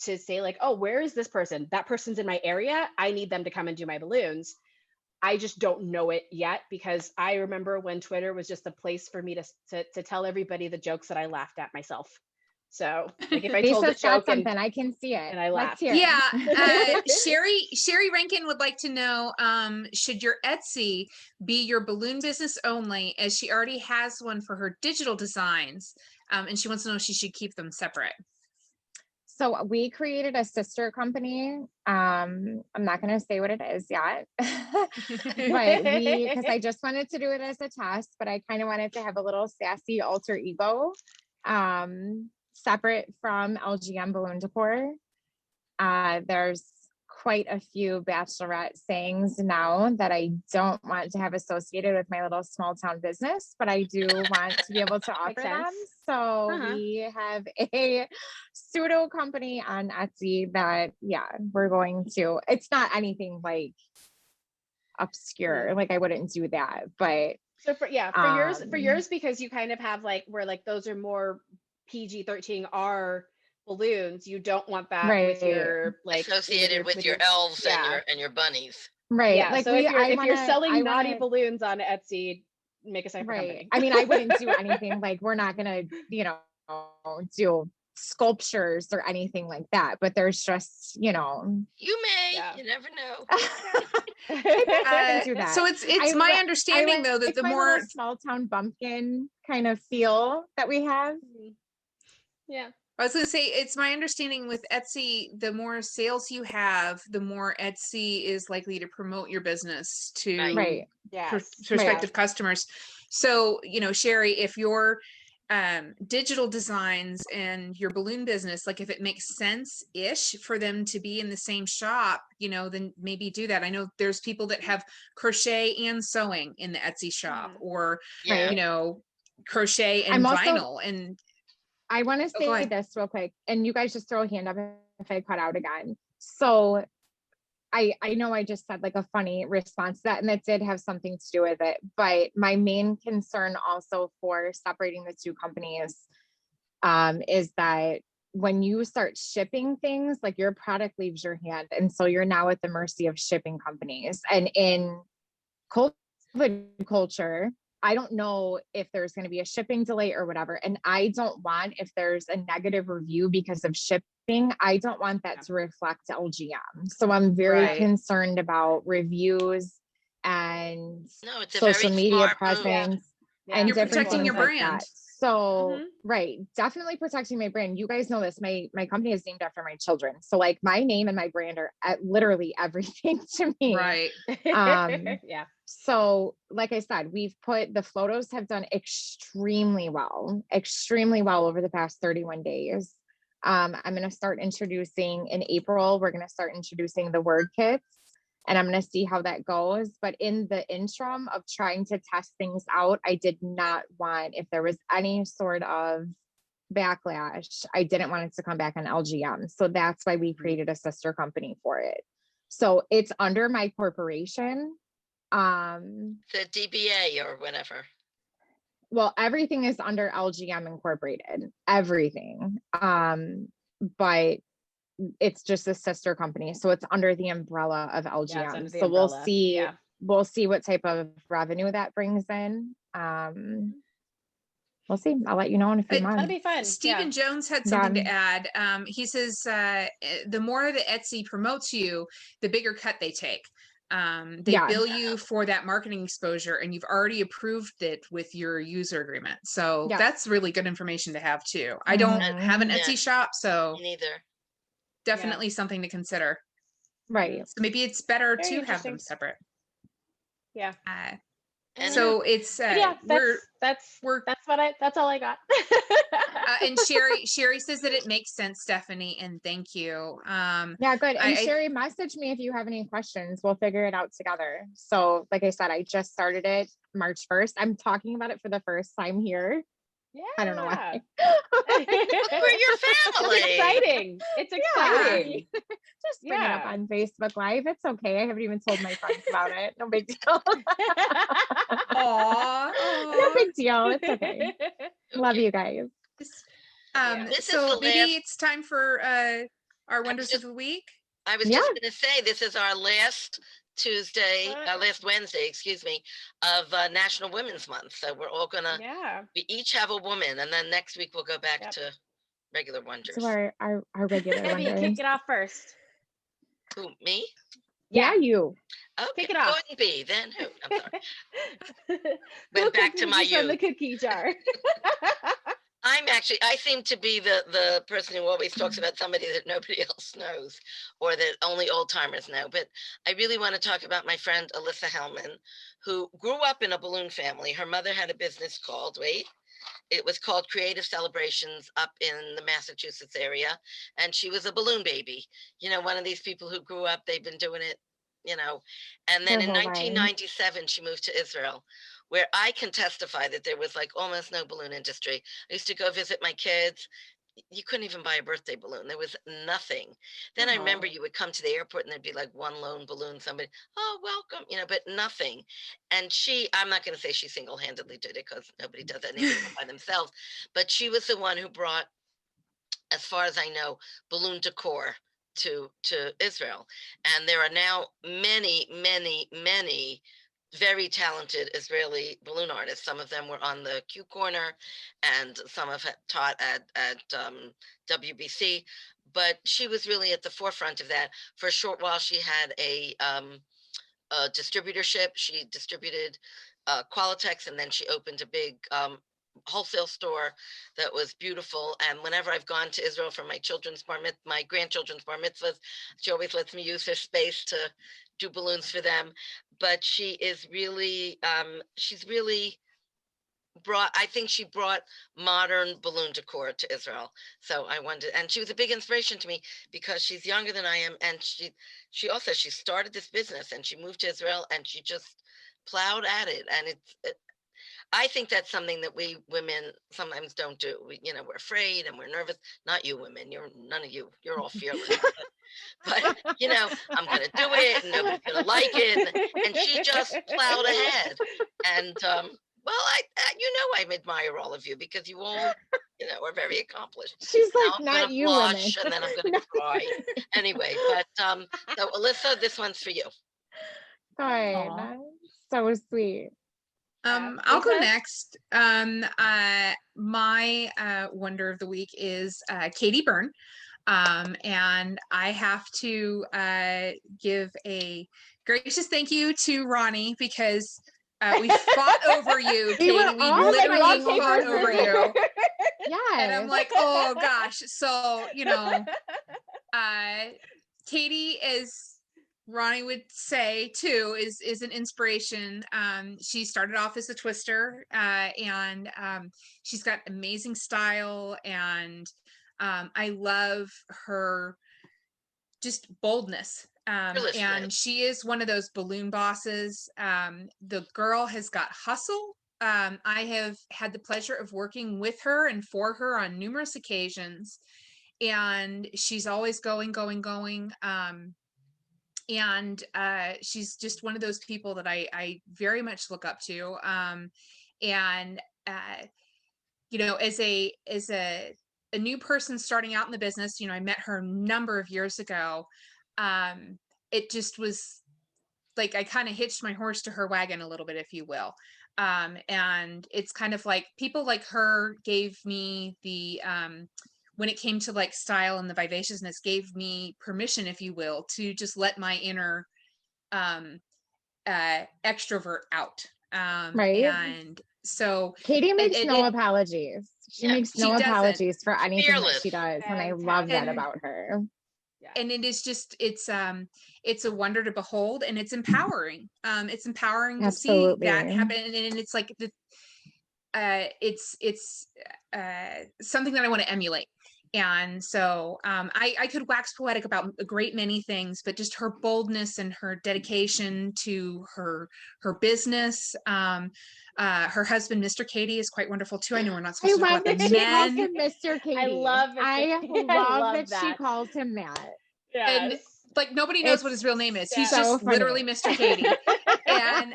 to say like, oh, where is this person? That person's in my area. I need them to come and do my balloons. I just don't know it yet, because I remember when Twitter was just a place for me to tell everybody the jokes that I laughed at myself. So, like, if I told a joke something, I can see it and I laughed. Yeah. Sherry Rankin would like to know, should your Etsy be your balloon business only, as she already has one for her digital designs? And she wants to know if she should keep them separate. So we created a sister company. I'm not going to say what it is yet, but because I just wanted to do it as a test, but I kind of wanted to have a little sassy alter ego, separate from LGM Balloon Decor. There's quite a few bachelorette sayings now that I don't want to have associated with my little small town business, but I do want to be able to offer them. So we have a pseudo company on Etsy that, we're going to, it's not anything like obscure. Like, I wouldn't do that, but. So for yours, because you kind of have like, where like those are more PG-13R balloons, you don't want that with your, like, associated with your elves and your bunnies, right? Yeah, like, so if you're selling naughty balloons on Etsy, make a separate company. I mean, I wouldn't do anything like, we're not gonna, you know, do sculptures or anything like that, but there's just, you know, you may, you never know. Do that. So it's my understanding though that the more small town bumpkin kind of feel that we have. Yeah. I was going to say, it's my understanding with Etsy, the more sales you have, the more Etsy is likely to promote your business to prospective customers. So, you know, Sherry, if your digital designs and your balloon business, like if it makes sense-ish for them to be in the same shop, you know, then maybe do that. I know there's people that have crochet and sewing in the Etsy shop, or, you know, crochet and vinyl. And I want to say this real quick, and you guys just throw a hand up if I cut out again. So I know I just said like a funny response to that, and that did have something to do with it. But my main concern also for separating the two companies is that when you start shipping things, like, your product leaves your hand. And so you're now at the mercy of shipping companies. And in COVID culture, I don't know if there's going to be a shipping delay or whatever. And I don't want, if there's a negative review because of shipping, I don't want that to reflect LGM. So I'm very concerned about reviews and social media presence. And you're protecting your brand. Like, so, definitely protecting my brand. You guys know this. My company is named after my children. So like, my name and my brand are literally everything to me. Right. So like I said, we've put, the photos have done extremely well over the past 31 days. I'm going to start introducing in April, we're going to start introducing the word kits, and I'm going to see how that goes. But in the interim of trying to test things out, I did not want, if there was any sort of backlash, I didn't want it to come back on LGM. So that's why we created a sister company for it. So it's under my corporation. The DBA or whatever. Well, everything is under LGM Incorporated, everything. But it's just a sister company. So it's under the umbrella of Yeah, it's LGM. under the So umbrella. Yeah. we'll see what type of revenue that brings in. We'll see. I'll let you know in a few That'll months. That'd be fun. Stephen Jones had Yeah. something to add. He says the more that Etsy promotes you, the bigger cut they take. They Yeah. bill you for that marketing exposure, and you've already approved it with your user agreement. So Yeah. that's really good information to have too. I don't have an Yeah. Etsy shop, so Me neither. definitely something to consider. Right. So maybe it's better Very to have interesting. them separate. Yeah. And So it's But yeah, we're that's all I got. and Sherry says that it makes sense, Stephanie, and thank you. Yeah, good. And I- Sherry, message me if you have any questions. We'll figure it out together. So like I said, I just started it March 1st. I'm talking about it for the first time here. Yeah. I don't know why. we're your family. It's exciting. It's exciting. Just bring it up on Facebook Live. It's okay. I haven't even told my friends about it. No big deal. Aw, No big deal. It's okay. Love you guys. This is so the maybe last- it's time for our wonders of the week. I was just going to say, this is our last Tuesday, last Wednesday, excuse me, of National Women's Month. So we're all going to, we each have a woman, and then next week we'll go back to regular wonders. So our regular Debbie, wonders. kick it off first. Who, me? Yeah, you. Okay, kick it off. Couldn't be, then who? I'm sorry. Went back to my from the youth. cookie jar. I seem to be the person who always talks about somebody that nobody else knows, or that only old timers know. But I really want to talk about my friend Alyssa Hellman, who grew up in a balloon family. Her mother had a business called, it was called Creative Celebrations up in the Massachusetts area. And she was a balloon baby. You know, one of these people who grew up, they've been doing it, you know. And then in 1997, she moved to Israel, where I can testify that there was like almost no balloon industry. I used to go visit my kids. You couldn't even buy a birthday balloon. There was nothing. Then I remember you would come to the airport and there'd be like one lone balloon, somebody, oh, welcome, you know, but nothing. And I'm not going to say she single-handedly did it, because nobody does anything by themselves, but she was the one who brought, as far as I know, balloon decor to Israel. And there are now many, many, many very talented Israeli balloon artists. Some of them were on the Q Corner, and some have taught at WBC. But she was really at the forefront of that. For a short while, she had a distributorship. She distributed Qualitex, and then she opened a big wholesale store that was beautiful. And whenever I've gone to Israel for my grandchildren's bar mitzvahs, she always lets me use her space to do balloons for them. But she is really, she's really I think she brought modern balloon decor to Israel. So I wondered, and she was a big inspiration to me because she's younger than I am. And she started this business, and she moved to Israel, and she just plowed at it. And I think that's something that we women sometimes don't do. We're afraid and we're nervous. Not you women, none of you, you're all fearless. But I'm going to do it, and nobody's going to like it. And she just plowed ahead. And, well, I admire all of you, because you all, are very accomplished. She's like, now not you blush, women. and then I'm going to cry. Anyway, but so Alyssa, this one's for you. Fine. So sweet. I'll go next. My wonder of the week is Katie Byrne. And I have to give a gracious thank you to Ronnie, because we fought over you, Katie. We literally fought over you. Yeah. And I'm like, oh gosh. So, Katie, as Ronnie would say too, is an inspiration. She started off as a twister, and she's got amazing style, and I love her just boldness. And she is one of those balloon bosses. The girl has got hustle. I have had the pleasure of working with her and for her on numerous occasions, and she's always going. And she's just one of those people that I very much look up to. And as a a new person starting out in the business, I met her a number of years ago. It just was like, I kind of hitched my horse to her wagon a little bit, if you will. And it's kind of like people like her gave me the, when it came to like style and the vivaciousness, gave me permission, if you will, to just let my inner extrovert out. Right. And so Katie makes no apologies. She makes no apologies for anything that she does. And I love that about her. And it is just, it's a wonder to behold, and it's empowering. It's empowering to see that happen. And it's like it's something that I want to emulate. And so I could wax poetic about a great many things, but just her boldness and her dedication to her business. Her husband, Mr. Katie, is quite wonderful too. I know we're not supposed to talk about the men. She calls him Mr. Katie. I love it. I love that she calls him that. Yes. And like nobody knows what his real name is. He's just literally Mr. Katie. And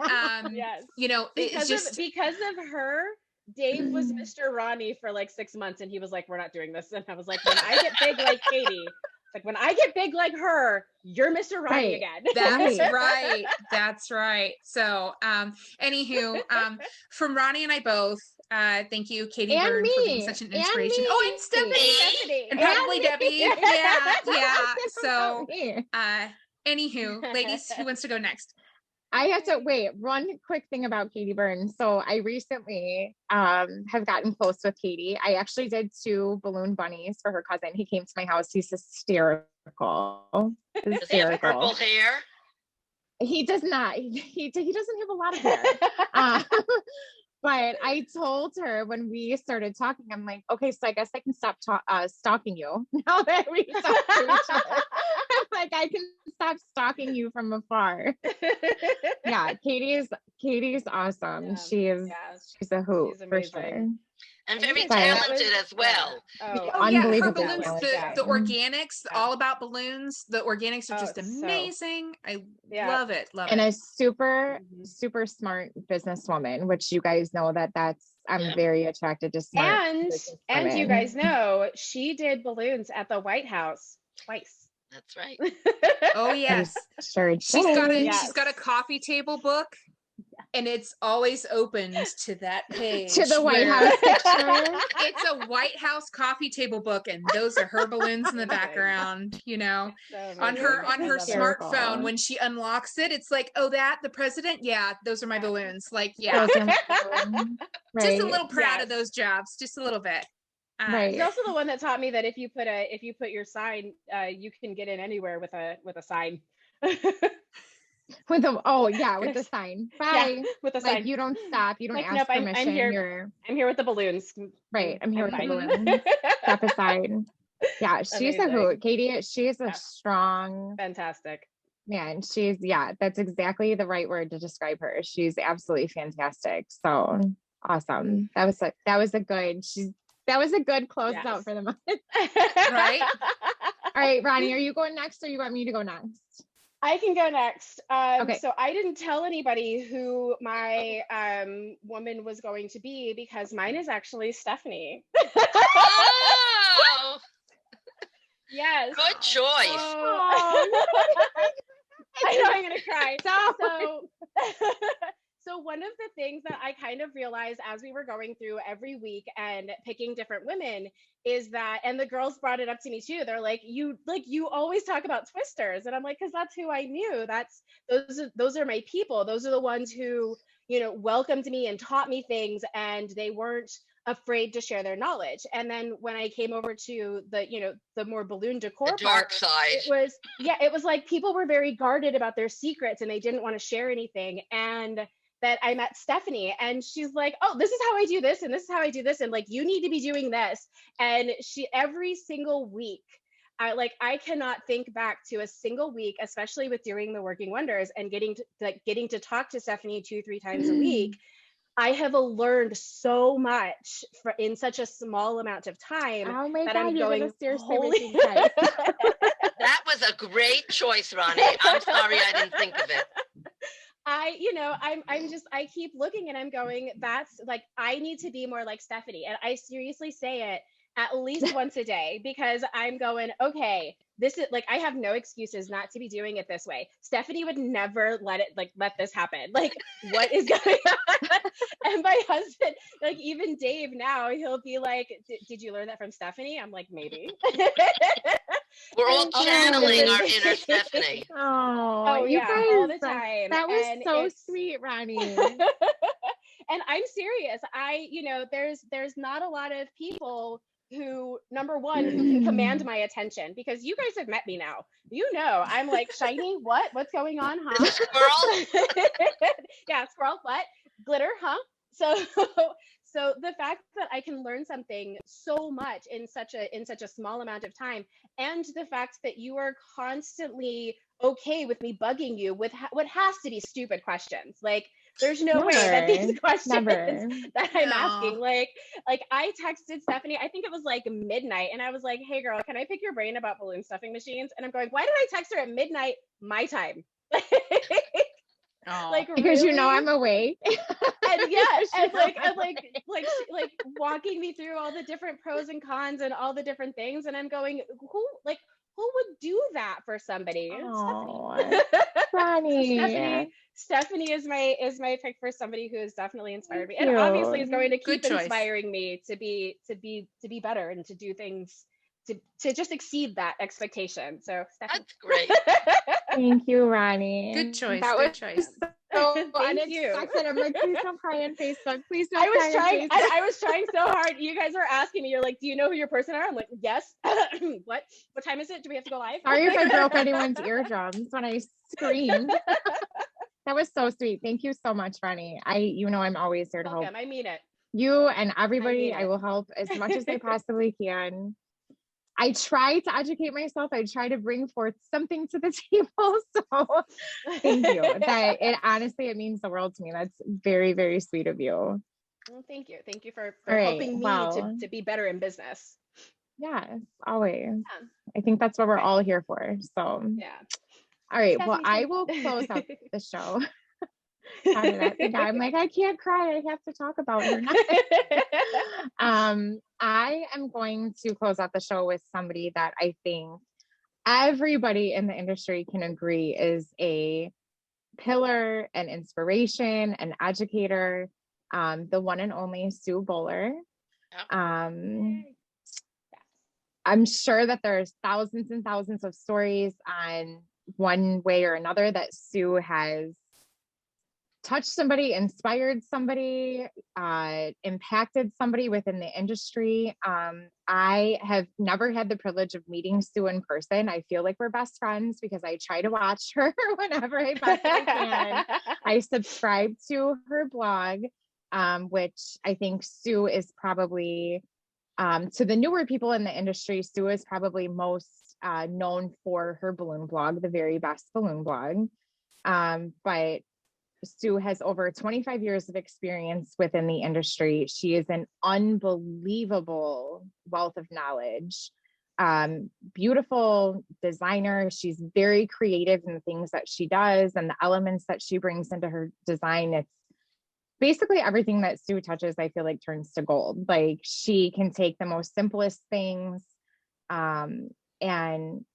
yes. because of her, Dave was Mr. Ronnie for like 6 months, and he was like, we're not doing this. And I was like, when I get big like Katie, like when I get big like her, you're Mr. Ronnie again. That's right. That's right. So anywho, from Ronnie and I both, thank you, Katie Byrne, for being such an inspiration. And Stephanie. And probably Debbie. Yeah. So anywho, ladies, who wants to go next? I have to wait. One quick thing about Katie Byrne. So I recently have gotten close with Katie. I actually did 2 balloon bunnies for her cousin. He came to my house. He's hysterical. Does he have purple hair? He does not. He doesn't have a lot of hair. But I told her when we started talking, I'm like, okay, so I guess I can stop stalking you now that we talk to each other. I'm like, I can stop stalking you from afar. Yeah, Katie's awesome. Yeah. She's a hoot for sure. And very talented as well. Unbelievable. Her balloons, the organics, all about balloons. The organics are just amazing. I love it. And a super smart businesswoman, which you guys know I'm very attracted to smart. And you guys know she did balloons at the White House twice. That's right. Oh yes, sure. She's got a coffee table book. And it's always opened to that page. To the White House picture. It's a White House coffee table book, and those are her balloons in the background, on her smartphone. When she unlocks it, it's like, oh, the president? Yeah, those are my balloons. Like, yeah. Just a little proud of those jobs, just a little bit. She's also the one that taught me that if you put your sign, you can get in anywhere with a sign. With the sign. Bye. Yeah, with the sign. You don't stop. You don't ask permission. I'm here with the balloons. Right. I'm here with the balloons. Step aside. Yeah, she's a hoot. Katie, she is a strong, fantastic. Man, that's exactly the right word to describe her. She's absolutely fantastic. So awesome. That was a good close out for the month. Right? All right, Ronnie, are you going next or you want me to go next? I can go next. Okay. So I didn't tell anybody who my woman was going to be because mine is actually Stephanie. Oh! Yes. Good choice. I know I'm going to cry. So one of the things that I kind of realized as we were going through every week and picking different women is that, and the girls brought it up to me too. They're like, you always talk about twisters. And I'm like, cause that's who I knew. Those are my people. Those are the ones who, welcomed me and taught me things, and they weren't afraid to share their knowledge. And then when I came over to the more balloon decor the dark side, it was like people were very guarded about their secrets and they didn't want to share anything. And that I met Stephanie, and she's like, oh, this is how I do this, and this is how I do this, and like, you need to be doing this. And she, every single week, I cannot think back to a single week, especially with doing the Working Wonders and getting to talk to Stephanie 2-3 times a week. I have learned so much in such a small amount of time. Oh my God, I'm going, holy. That was a great choice, Ronnie. I'm sorry I didn't think of it. I keep looking and I'm going, that's like, I need to be more like Stephanie. And I seriously say it at least once a day, because I'm going, okay, this is like, I have no excuses not to be doing it this way. Stephanie would never let this happen. Like, what is going on? And my husband, like, even Dave now, he'll be like, did you learn that from Stephanie? I'm like, maybe. We're all channeling our inner Stephanie. Oh, you yeah, guys, all the time. That was And so sweet, Ronnie. And I'm serious. There's not a lot of people who, number one, who can command my attention, because you guys have met me now. You know, I'm like, shiny, what's going on, huh? Squirrel? Yeah, squirrel, what? Glitter, huh? So the fact that I can learn something so much in such a small amount of time, and the fact that you are constantly okay with me bugging you with what has to be stupid questions. Like, there's no way that these questions that I'm asking, like I texted Stephanie, I think it was like midnight, and I was like, hey girl, can I pick your brain about balloon stuffing machines? And I'm going, why did I text her at midnight my time? Like, because really? you know I'm awake. And yeah, and like walking me through all the different pros and cons and all the different things, and I'm going, who would do that for somebody? Oh, Ronnie. Stephanie is my pick for somebody who has definitely inspired me, and obviously is going to keep inspiring me to be better and to do things to just exceed that expectation. So Stephanie. That's great. Thank you, Ronnie. Good choice. That Good was choice. So Thank you. I'm like, please don't cry on Facebook. Please don't I cry. I was trying so hard. You guys were asking me, you're like, do you know who your person are? I'm like, yes. What time is it? Do we have to go live? Sorry if I broke anyone's eardrums when I screamed. That was so sweet. Thank you so much, Ronnie. You know I'm always here to help. I mean it. You and everybody, I will help as much as I possibly can. I try to educate myself. I try to bring forth something to the table. So thank you. It means the world to me. That's very, very sweet of you. Well, thank you. Thank you for helping me to be better in business. Yes, always. Yeah. I think that's what we're all here for. So yeah. All right. Well, I will close out the show. I'm like, I can't cry. I have to talk about her. I am going to close out the show with somebody that I think everybody in the industry can agree is a pillar, an inspiration, an educator, the one and only Sue Bowler. I'm sure that there's thousands and thousands of stories on one way or another that Sue has touched somebody, inspired somebody, impacted somebody within the industry. I have never had the privilege of meeting Sue in person. I feel like we're best friends because I try to watch her whenever I possibly can. I subscribe to her blog, which I think Sue is probably, to the newer people in the industry, Sue is probably most known for her balloon blog, The Very Best Balloon Blog. But Sue has over 25 years of experience within the industry. She is an unbelievable wealth of knowledge, beautiful designer. She's very creative in the things that she does and the elements that she brings into her design. It's basically everything that Sue touches, I feel like turns to gold. Like, she can take the most simplest things, and,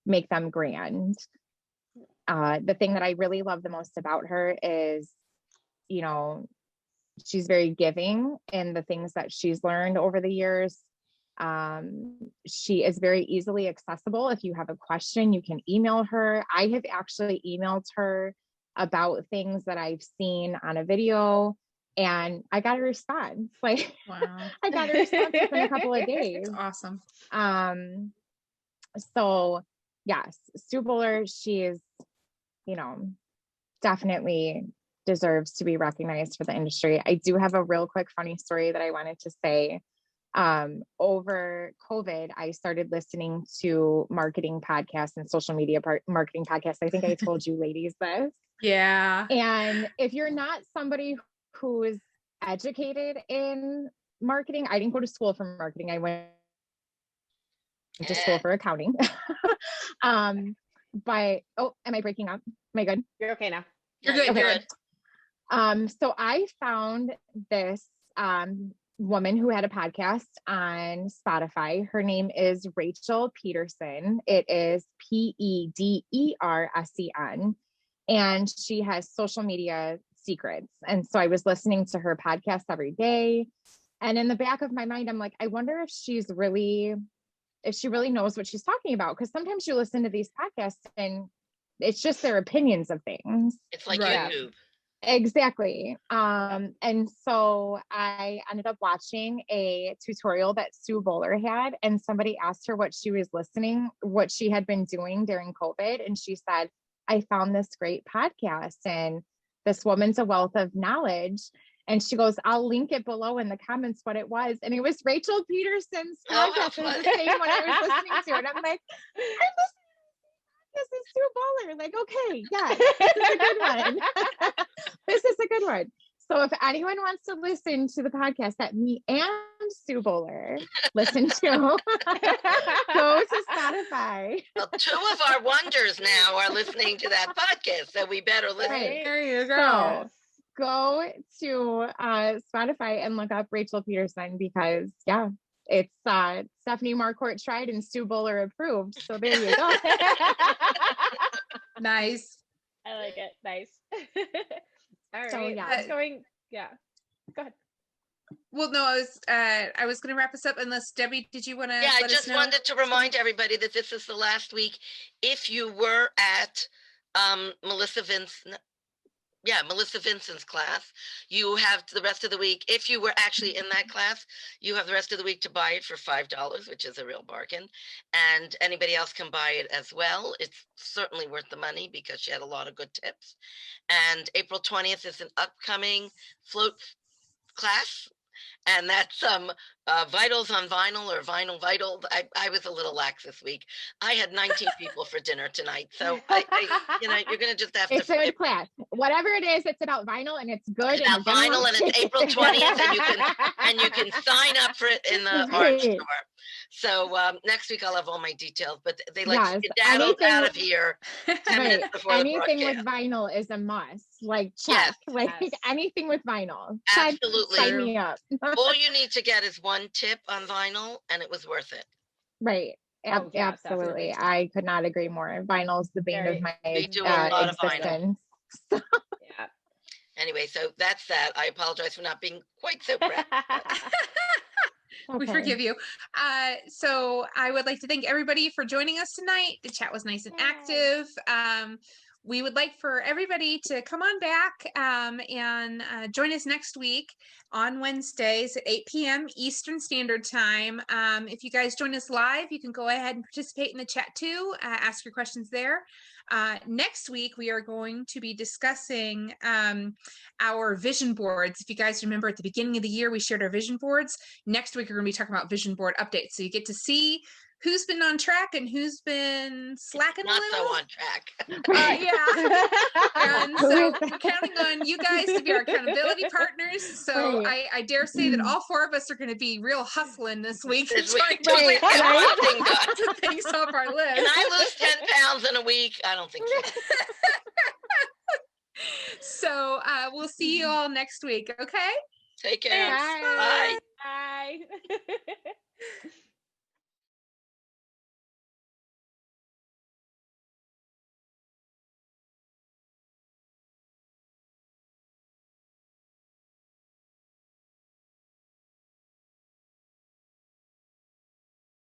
make them grand. The thing that I really love the most about her is, she's very giving in the things that she's learned over the years. She is very easily accessible. If you have a question, you can email her. I have actually emailed her about things that I've seen on a video, and I got a response. Like, wow. I got a response within a couple of days. That's awesome. So yes, Sue Bowler, she is, definitely deserves to be recognized for the industry. I do have a real quick funny story that I wanted to say. Over COVID, I started listening to marketing podcasts and social media marketing podcasts. I think I told you ladies this. Yeah. And if you're not somebody who is educated in marketing, I didn't go to school for marketing. I went to school for accounting. But, am I breaking up? Am I good? You're okay now. You're good. Okay. So I found this woman who had a podcast on Spotify. Her name is Rachel Pedersen. It is Pedersen. And she has social media secrets. And so I was listening to her podcast every day. And in the back of my mind, I'm like, I wonder if she really knows what she's talking about. Because sometimes you listen to these podcasts and it's just their opinions of things. It's like Right. YouTube. Exactly. And so I ended up watching a tutorial that Sue Bowler had, and somebody asked her what she had been doing during COVID. And she said, I found this great podcast, and this woman's a wealth of knowledge. And she goes, I'll link it below in the comments what it was. And it was Rachel Pedersen's podcast. It was the same one I was listening to. And I'm like, this is Sue Bowler. Like, okay, yeah, this is a good one. This is a good one. So if anyone wants to listen to the podcast that me and Sue Bowler listen to, go to Spotify. Well, 2 of our wonders now are listening to that podcast, so we better listen. Right. There you go. So go to Spotify and look up Rachel Pedersen, because it's Stephanie Marcourt tried and Sue Bowler approved. So there you go. Nice. I like it. Nice. All right. So, Go ahead. Well, no, I was going to wrap us up, unless Debbie, did you want to? Yeah, I just wanted to remind everybody that this is the last week. If you were at Melissa Vincent's class, you have the rest of the week. If you were actually in that class, you have the rest of the week to buy it for $5, which is a real bargain. And anybody else can buy it as well. It's certainly worth the money because she had a lot of good tips. And April 20th is an upcoming float class. And that's Vitals on Vinyl, or Vinyl Vital. I was a little lax this week. I had 19 people for dinner tonight. So, you're going to just have It's to. a good class. Whatever it is, it's about vinyl, and it's good. It's about vinyl, and it's April 20th, and you can sign up for it in the art store. So next week I'll have all my details, but they let you get out of here 10 minutes before anything the with broadcast. vinyl is a must. Like, check. Anything with vinyl. Check, Absolutely. sign me up. All you need to get is one tip on vinyl, and it was worth it. Right. Oh, yeah, Absolutely. definitely. I could not agree more. Vinyl's the bane of my We do a lot of vinyl. existence. Yeah. Anyway, so that's that. I apologize for not being quite so proud. We Okay. forgive you. So I would like to thank everybody for joining us tonight. The chat was nice and active. We would like for everybody to come on back and join us next week on Wednesdays at 8 p.m. Eastern Standard Time. If you guys join us live, you can go ahead and participate in the chat too. Ask your questions there. Next week, we are going to be discussing our vision boards. If you guys remember, at the beginning of the year, we shared our vision boards. Next week, we're going to be talking about vision board updates. So you get to see who's been on track and who's been slacking Not a little. so on track. Yeah. And so we're counting on you guys to be our accountability partners. So Right. I dare say that all 4 of us are going to be real hustling this week. This trying week, to Right. get Right. one thing done. to things off our list. Can I lose 10 pounds in a week? I don't think so. So we'll see you all next week. Okay. Take care. Bye. Bye. Bye.